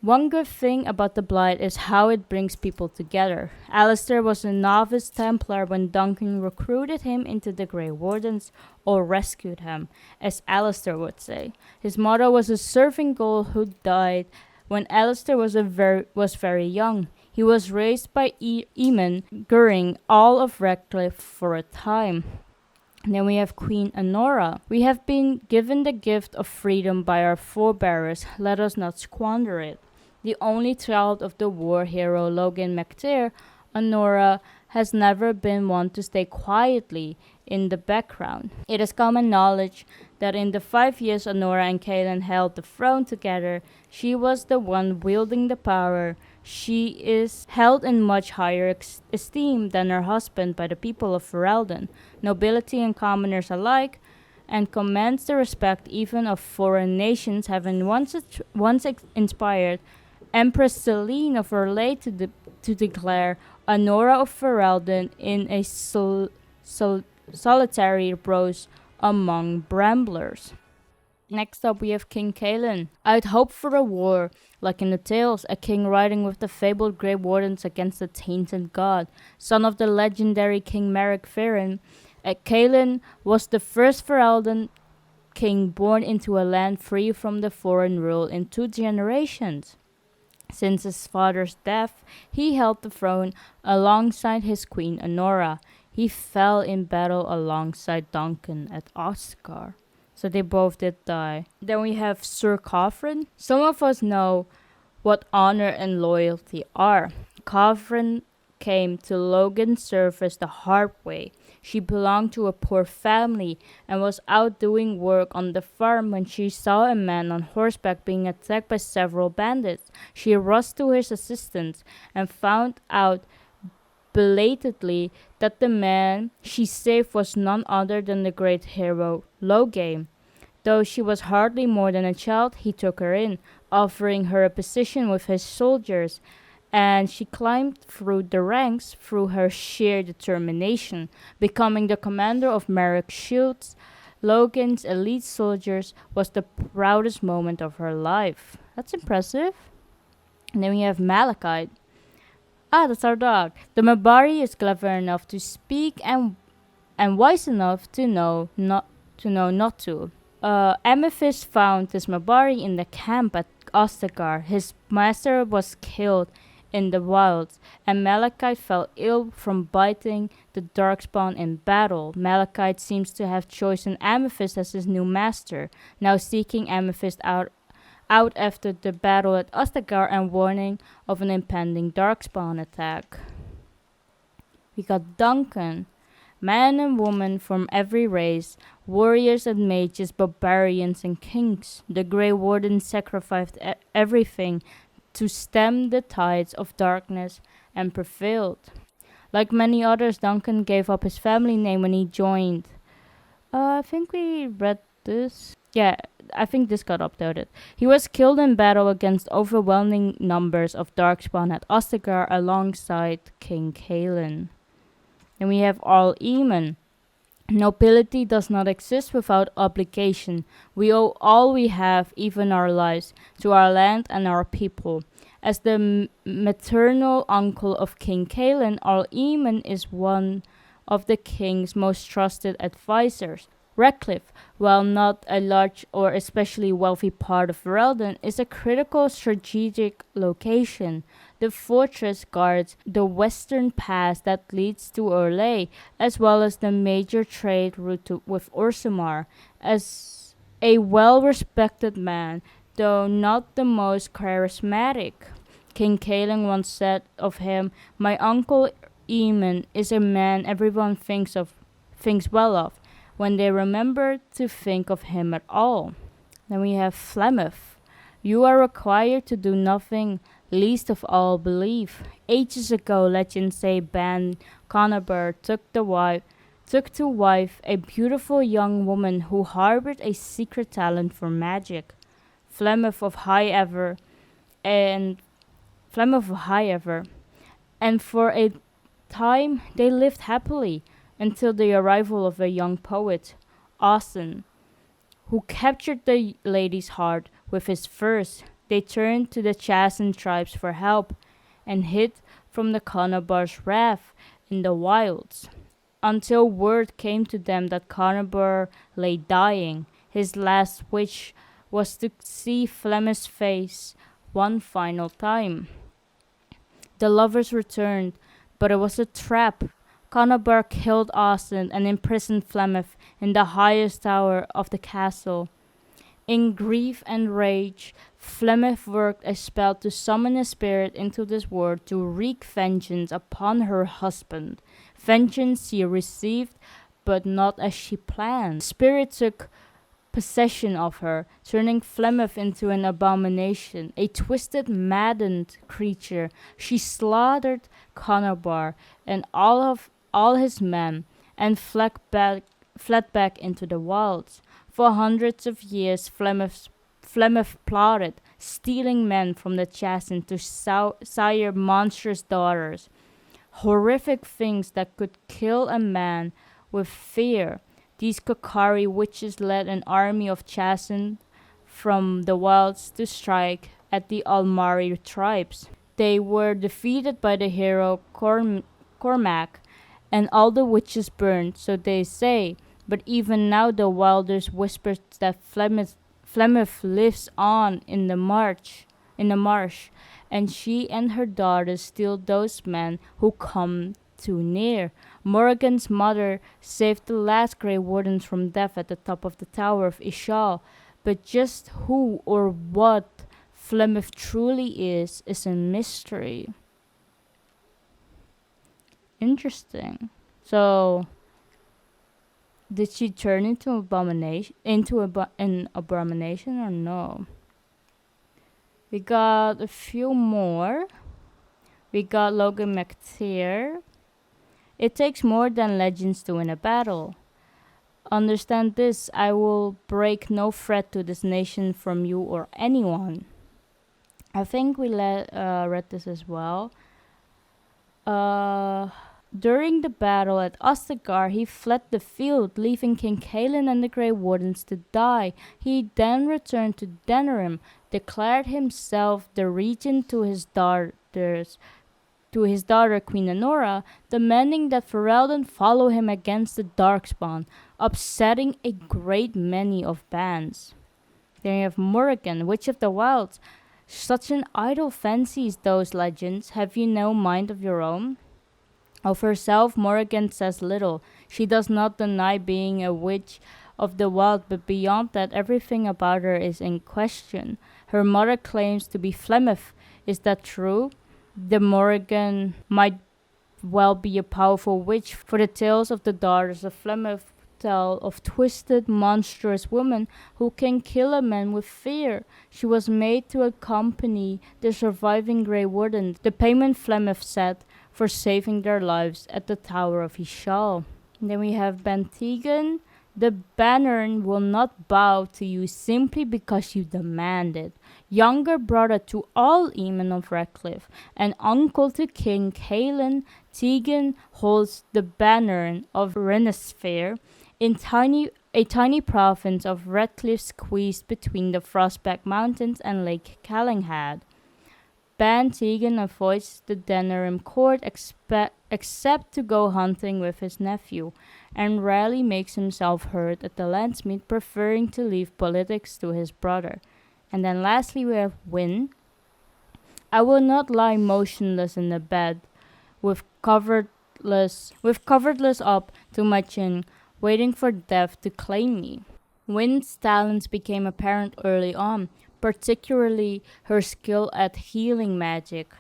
S1: one good thing about the Blight is how it brings people together. Alistair was a novice Templar when Duncan recruited him into the Grey Wardens, or rescued him, as Alistair would say. His mother was a serving girl who died when Alistair was very young. He was raised by Eamon Guring, all of Redcliffe, for a time. And then we have Queen Honora. We have been given the gift of freedom by our forebears. Let us not squander it. The only child of the war hero Loghain MacTair, Honora has never been one to stay quietly in the background. It is common knowledge that in the 5 years Honora and Caelan held the throne together, she was the one wielding the power. She is held in much higher esteem than her husband by the people of Ferelden, nobility and commoners alike, and commands the respect even of foreign nations, having once inspired Empress Selene of Orlais to declare Honora of Ferelden in a solitary rose among bramblers. Next up, we have King Kalen. I'd hoped for a war, like in the tales, a king riding with the fabled Grey Wardens against the tainted god. Son of the legendary King Merrick Fearin, Kalen was the first Ferelden king born into a land free from the foreign rule in 2 generations. Since his father's death, he held the throne alongside his queen Honora. He fell in battle alongside Duncan at Oscar. So they both did die. Then we have Sir Coffrin. Some of us know what honor and loyalty are. Coffrin came to Loghain's service the hard way. She belonged to a poor family and was out doing work on the farm when she saw a man on horseback being attacked by several bandits. She rushed to his assistance and found out belatedly that the man she saved was none other than the great hero Loghain. Though she was hardly more than a child, he took her in, offering her a position with his soldiers, and she climbed through the ranks through her sheer determination, becoming the commander of Merrick's shields. Loghain's elite soldiers was the proudest moment of her life. That's impressive. And then we have Malachite. That's our dog. The Mabari is clever enough to speak and wise enough to know not to. Amethyst found this Mabari in the camp at Ostagar. His master was killed in the wilds, and Malachite fell ill from biting the Darkspawn in battle. Malachite seems to have chosen Amethyst as his new master, now seeking Amethyst out after the battle at Ostagar and warning of an impending Darkspawn attack. We got Duncan. Man and woman from every race, warriors and mages, barbarians and kings. The Grey Warden sacrificed everything to stem the tides of darkness and prevailed. Like many others, Duncan gave up his family name when he joined. I think we read this. Yeah, I think this got uploaded. He was killed in battle against overwhelming numbers of Darkspawn at Ostagar alongside King Kalen. And we have All Eamon. Nobility does not exist without obligation. We owe all we have, even our lives, to our land and our people. As the maternal uncle of King Kalen, All Eamon is one of the king's most trusted advisors. Redcliffe, while not a large or especially wealthy part of Ferelden, is a critical strategic location. The fortress guards the western pass that leads to Orlais, as well as the major trade route with Orzammar. As a well-respected man, though not the most charismatic, King Kalen once said of him, "My uncle Eamon is a man everyone thinks well of, when they remember to think of him at all." Then we have Flemeth. You are required to do nothing, least of all believe. Ages ago, legends say Ban Conobar took to wife a beautiful young woman who harbored a secret talent for magic. Flemeth of High Ever, and for a time they lived happily until the arrival of a young poet, Austin, who captured the lady's heart with his verse. They turned to the Chassan tribes for help and hid from the Conobar's wrath in the wilds, until word came to them that Conobar lay dying. His last wish was to see Flemeth's face one final time. The lovers returned, but it was a trap. Conobar killed Austin and imprisoned Flemeth in the highest tower of the castle. In grief and rage, Flemeth worked a spell to summon a spirit into this world to wreak vengeance upon her husband. Vengeance she received, but not as she planned. The spirit took possession of her, turning Flemeth into an abomination, a twisted, maddened creature. She slaughtered Conobar and all his men, and fled back into the wilds. For hundreds of years, Flemeth plotted, stealing men from the Chassan to sire monstrous daughters. Horrific things that could kill a man with fear. these Kokari witches led an army of Chasen from the wilds to strike at the Almari tribes. They were defeated by the hero Cormac, and all the witches burned, so they say. But even now the wilders whisper that Flemeth lives on in the marsh, and she and her daughters steal those men who come too near. Morrigan's mother saved the last Grey Wardens from death at the top of the Tower of Ishal, but just who or what Flemeth truly is a mystery. Interesting. So, did she turn into an abomination or no? We got a few more. We got Logan McTeer. It takes more than legends to win a battle. Understand this, I will break no threat to this nation from you or anyone. I think we read this as well. During the battle at Ostagar, he fled the field, leaving King Cailan and the Grey Wardens to die. He then returned to Denerim, declared himself the regent to his daughter Queen Anora, demanding that Ferelden follow him against the Darkspawn, upsetting a great many of bands. Then you have Morrigan, Witch of the Wilds. Such an idle fancies those legends. Have you no mind of your own? Of herself, Morrigan says little. She does not deny being a witch of the wild, but beyond that, everything about her is in question. Her mother claims to be Flemeth. Is that true? The Morrigan might well be a powerful witch, for the tales of the daughters of Flemeth tell of twisted, monstrous women who can kill a man with fear. She was made to accompany the surviving Grey Wardens, the payment Flemeth said, for saving their lives at the Tower of Ishal. And then we have Bantegan. The Bannern will not bow to you simply because you demand it. Younger brother to all Eamon of Redcliffe and uncle to King Cailan, Tegan holds the Bannern of Renasphere, in a tiny province of Redcliffe squeezed between the Frostback Mountains and Lake Callanghad. Ban Tegan avoids the Denerim court except to go hunting with his nephew, and rarely makes himself heard at the landsmeet, preferring to leave politics to his brother. And then lastly we have Wynne. I will not lie motionless in the bed, with covertless up to my chin, waiting for death to claim me. Wynne's talents became apparent early on, particularly her skill at healing magic.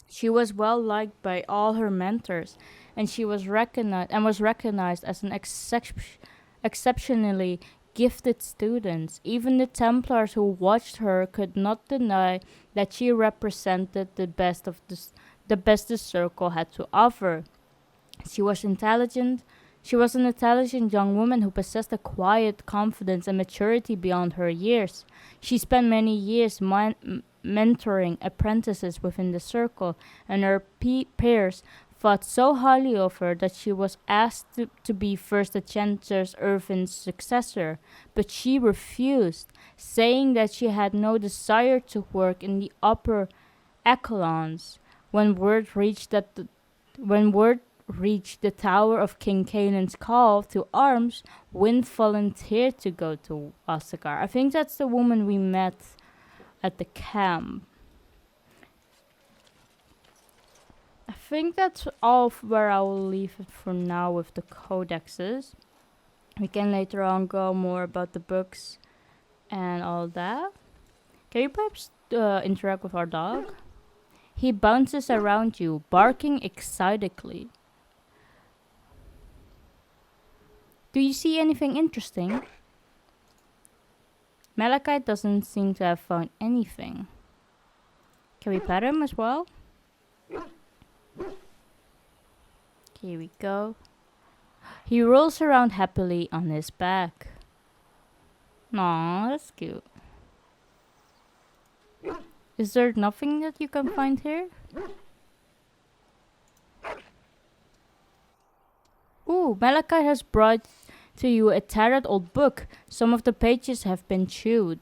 S1: She was well liked by all her mentors, and she was recognized as an exceptionally gifted student. Even the Templars who watched her could not deny that she represented the best the circle had to offer. She was intelligent. She was an intelligent young woman who possessed a quiet confidence and maturity beyond her years. She spent many years mentoring apprentices within the circle, and her peers thought so highly of her that she was asked to be First the Chancellor Irvin's successor, but she refused, saying that she had no desire to work in the upper echelons. When word reached the Tower of King Cailan's call to arms, Wynne volunteered to go to Ostagar. I think that's the woman we met at the camp. I think that's all where I will leave it for now with the codexes. We can later on go more about the books and all that. Can you perhaps interact with our dog? He bounces around you, barking excitedly. Do you see anything interesting? Malachite doesn't seem to have found anything. Can we pet him as well? Here we go. He rolls around happily on his back. Aw, that's cute. Is there nothing that you can find here? Ooh, Malachite has brought to you a tattered old book. Some of the pages have been chewed.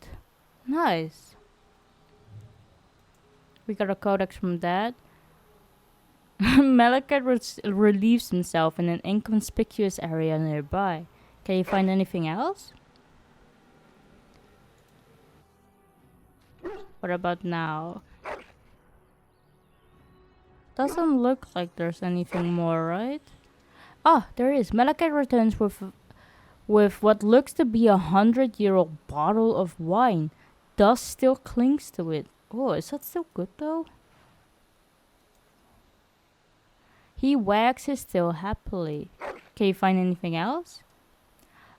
S1: Nice. We got a codex from that. Malekith relieves himself in an inconspicuous area nearby. Can you find anything else? What about now? Doesn't look like there's anything more, right? Ah, there is. Malekith returns with what looks to be 100-year-old bottle of wine. Dust still clings to it. Oh, is that still good though? He wags his tail happily. Can you find anything else?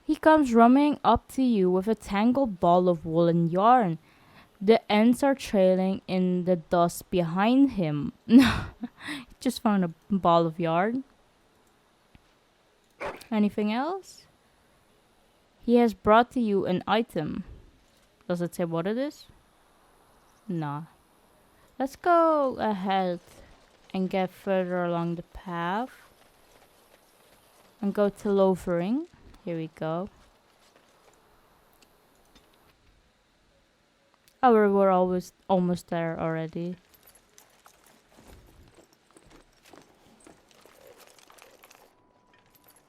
S1: He comes running up to you with a tangled ball of woolen yarn. The ends are trailing in the dust behind him. Just found a ball of yarn. Anything else? He has brought to you an item. Does it say what it is? Nah. Let's go ahead and get further along the path. And go to Loghain. Here we go. Oh, we're almost there already.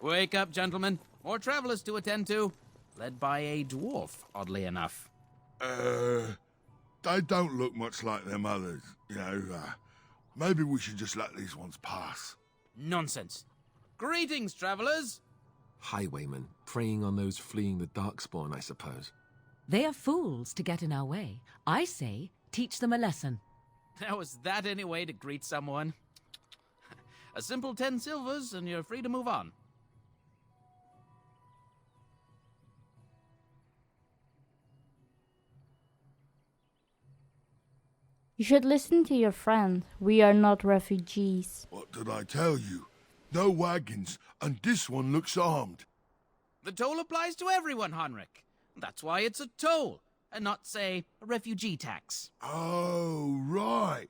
S8: Wake up, gentlemen. More travelers to attend to. Led by a dwarf, oddly enough.
S9: They don't look much like them others, you know. Maybe we should just let these ones pass.
S8: Nonsense. Greetings, travelers.
S2: Highwaymen, preying on those fleeing the Darkspawn, I suppose.
S3: They are fools to get in our way. I say, teach them a lesson.
S8: Now, is that any way to greet someone? A simple 10 silvers and you're free to move on.
S1: You should listen to your friend. We are not refugees.
S9: What did I tell you? No wagons, and this one looks armed.
S8: The toll applies to everyone, Heinrich. That's why it's a toll, and not, say, a refugee tax.
S9: Oh, right.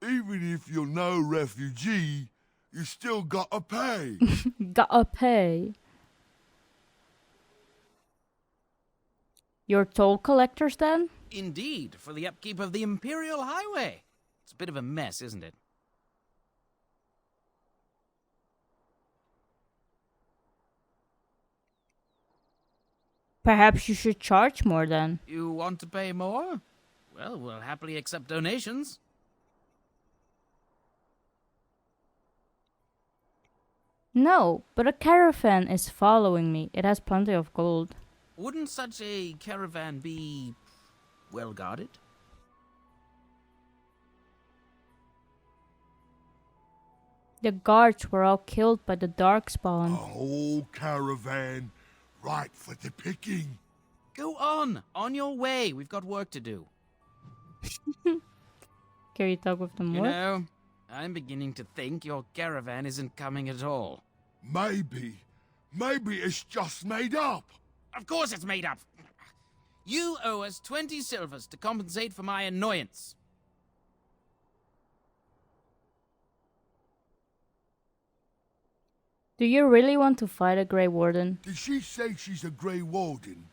S9: Even if you're no refugee, you still gotta pay.
S1: Gotta pay. You're toll collectors then?
S8: Indeed, for the upkeep of the Imperial Highway. It's a bit of a mess, isn't it?
S1: Perhaps you should charge more then.
S8: You want to pay more? Well, we'll happily accept donations.
S1: No, but a caravan is following me. It has plenty of gold.
S8: Wouldn't such a caravan be well guarded?
S1: The guards were all killed by the
S9: A
S1: Darkspawn.
S9: whole caravan, right for the picking.
S8: Go on your way. We've got work to do.
S1: Can you talk with them
S8: You
S1: more?
S8: know, I'm beginning to think your caravan isn't coming at all.
S9: Maybe it's just made up.
S8: Of course it's made up. You owe us 20 silvers to compensate for my annoyance.
S1: Do you really want to fight a Grey Warden?
S9: Did she say she's a Grey Warden?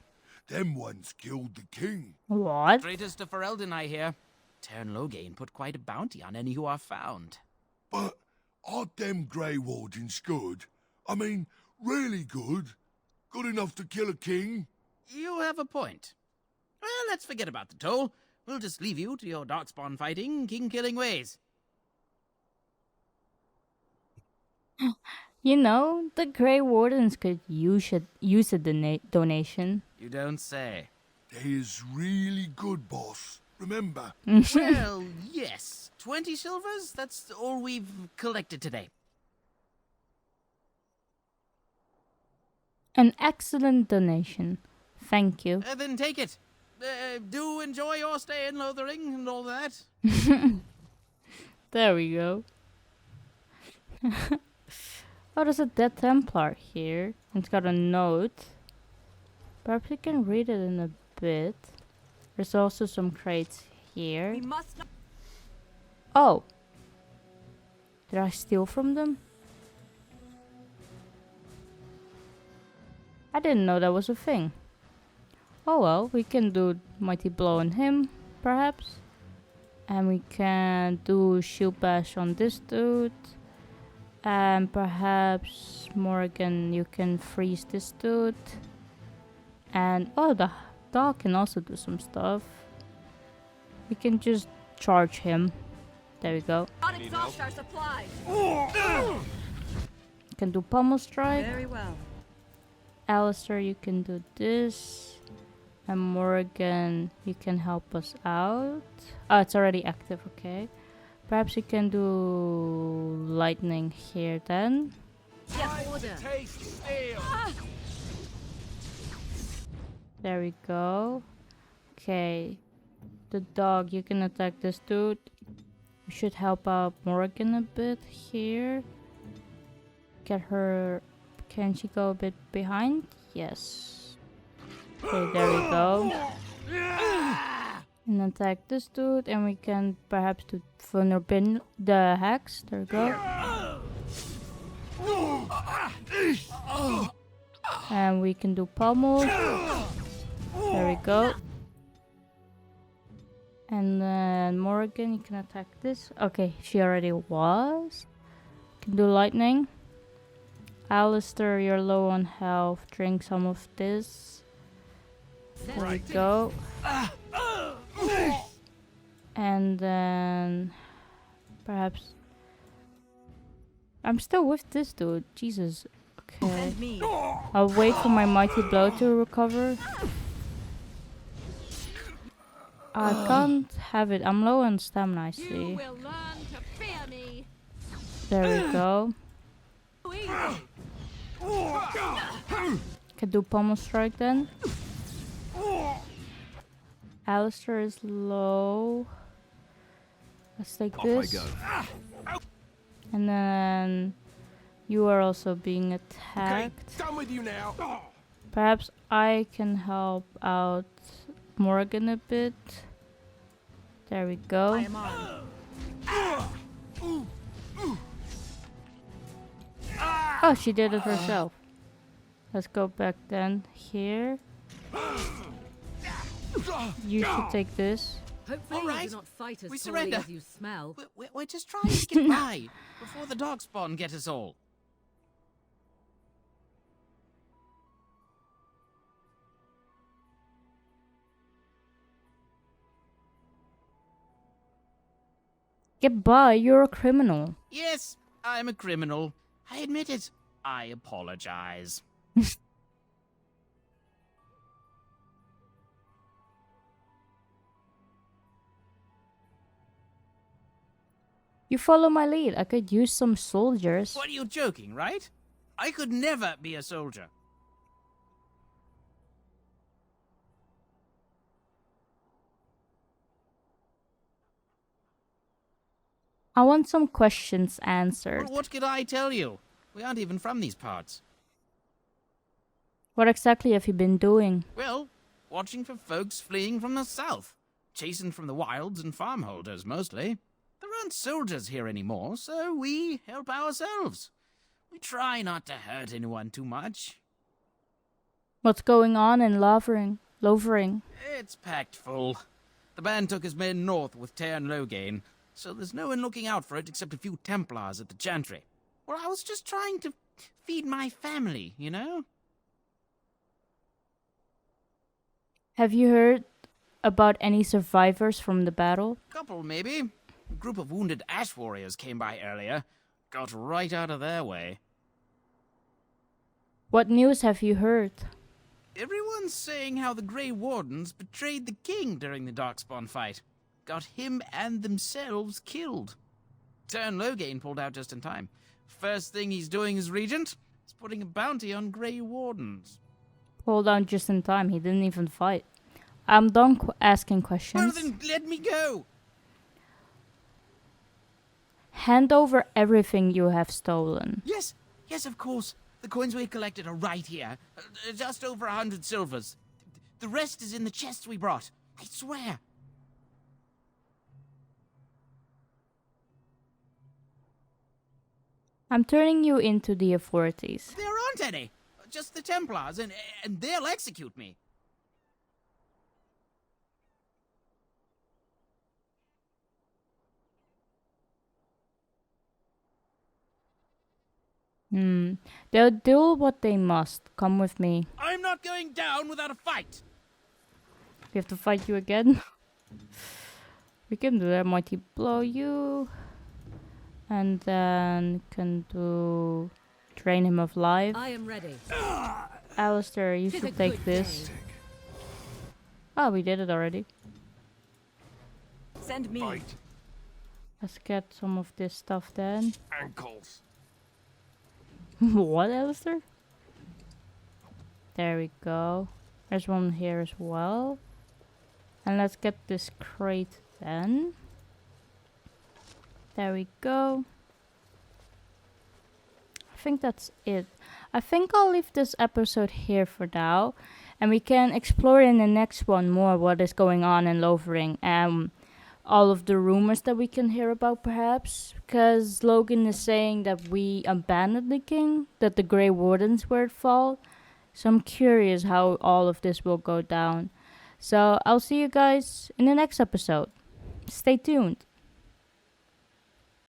S9: Them ones killed the king.
S1: What?
S8: Traitors to Ferelden, I hear. Tern Loghain put quite a bounty on any who are found.
S9: But are them Grey Wardens good? I mean, really good? Good enough to kill a king?
S8: You have a point. Well, let's forget about the toll. We'll just leave you to your Darkspawn fighting, king-killing ways.
S1: You know, the Grey Wardens could use a donation.
S8: You don't say.
S9: They is really good, boss. Remember?
S8: Well, yes. 20 silvers? That's all we've collected today.
S1: An excellent donation. Thank you.
S8: Then take it. Do enjoy your stay in Loghain and all that.
S1: There we go. Oh, there's a dead Templar here. It's got a note. Perhaps we can read it in a bit. There's also some crates here.
S5: We must not.
S1: Oh. Did I steal from them? I didn't know that was a thing. Oh well, we can do Mighty Blow on him, perhaps. And we can do Shield Bash on this dude. And perhaps, Morrigan, you can freeze this dude. And, oh, the dog can also do some stuff. We can just charge him. There we go.
S5: Not exhaust our supplies.
S1: Can do Pummel Strike.
S5: Very well.
S1: Alistair, you can do this. And Morrigan, you can help us out. Oh, it's already active, okay. Perhaps you can do lightning here then.
S5: Yes, order.
S1: There we go. Okay. The dog, you can attack this dude. We should help out Morrigan a bit here. Get her... Can she go a bit behind? Yes. Okay, there we go. And attack this dude, and we can perhaps do vulnerable the hacks. There we go. And we can do pummel. There we go. And then Morrigan, you can attack this. Okay, she already was. Can do lightning. Alistair, you're low on health. Drink some of this. There we go. And then perhaps I'm still with this dude. Jesus. Okay. I'll wait for my mighty blow to recover. I can't have it. I'm low on stamina, I see.
S5: will learn to fear me.
S1: There we go. Can do Pummel Strike then. Alistair is low. Let's take this. And then you are also being attacked.
S2: Done with you now.
S1: Perhaps I can help out Morrigan a bit. There we go.
S5: I am armed.
S1: Oh, she did it herself. Let's go back then here. You should take this.
S3: Hopefully
S8: All right.
S3: you do not fight as
S8: We
S3: poorly
S8: surrender.
S3: as you smell.
S8: We're just trying to get by before the Darkspawn get us all.
S1: Get by, you're a criminal.
S8: Yes, I'm a criminal. I admit it. I apologize.
S1: You follow my lead. I could use some soldiers.
S8: What are you joking, right? I could never be a soldier.
S1: I want some questions answered.
S8: Well, what could I tell you? We aren't even from these parts.
S1: What exactly have you been doing?
S8: Well, watching for folks fleeing from the south. Chasing from the wilds and farmholders, mostly. There aren't soldiers here anymore, so we help ourselves. We try not to hurt anyone too much.
S1: What's going on in Loghain?
S8: It's packed full. The band took his men north with Tower and Loghain, so there's no one looking out for it except a few Templars at the Chantry. Well, I was just trying to feed my family, you know?
S1: Have you heard about any survivors from the battle?
S8: Couple, maybe. A group of wounded ash warriors came by earlier. Got right out of their way.
S1: What news have you heard?
S8: Everyone's saying how the Grey Wardens betrayed the king during the Darkspawn fight. Got him and themselves killed. Tower Loghain pulled out just in time. First thing he's doing as regent is putting a bounty on Grey Wardens.
S1: Hold on just in time. He didn't even fight. I'm done asking questions.
S8: Well, then let me go!
S1: Hand over everything you have stolen.
S8: Yes, of course. The coins we collected are right here. Just over 100 silvers. The rest is in the chests we brought. I swear.
S1: I'm turning you into the authorities.
S8: There aren't any. just the Templars, and they'll execute me.
S1: They'll do what they must. Come with me.
S8: I'm not going down without a fight.
S1: We have to fight you again. We can do that. Mighty blow you. And then can do drain him of life.
S3: I am ready.
S1: Alistair, you
S3: Tis a
S1: should take
S3: good
S1: this.
S3: day.
S1: Oh, we did it already.
S5: Send me.
S2: Right.
S1: Let's get some of this stuff then.
S2: Ankles.
S1: What, Alistair? There we go. There's one here as well. And let's get this crate then. There we go. I think that's it. I think I'll leave this episode here for now. And we can explore in the next one more what is going on in Loghain. All of the rumors that we can hear about perhaps. Because Logan is saying that we abandoned the king. That the Grey Wardens were at fault. So I'm curious how all of this will go down. So I'll see you guys in the next episode. Stay tuned.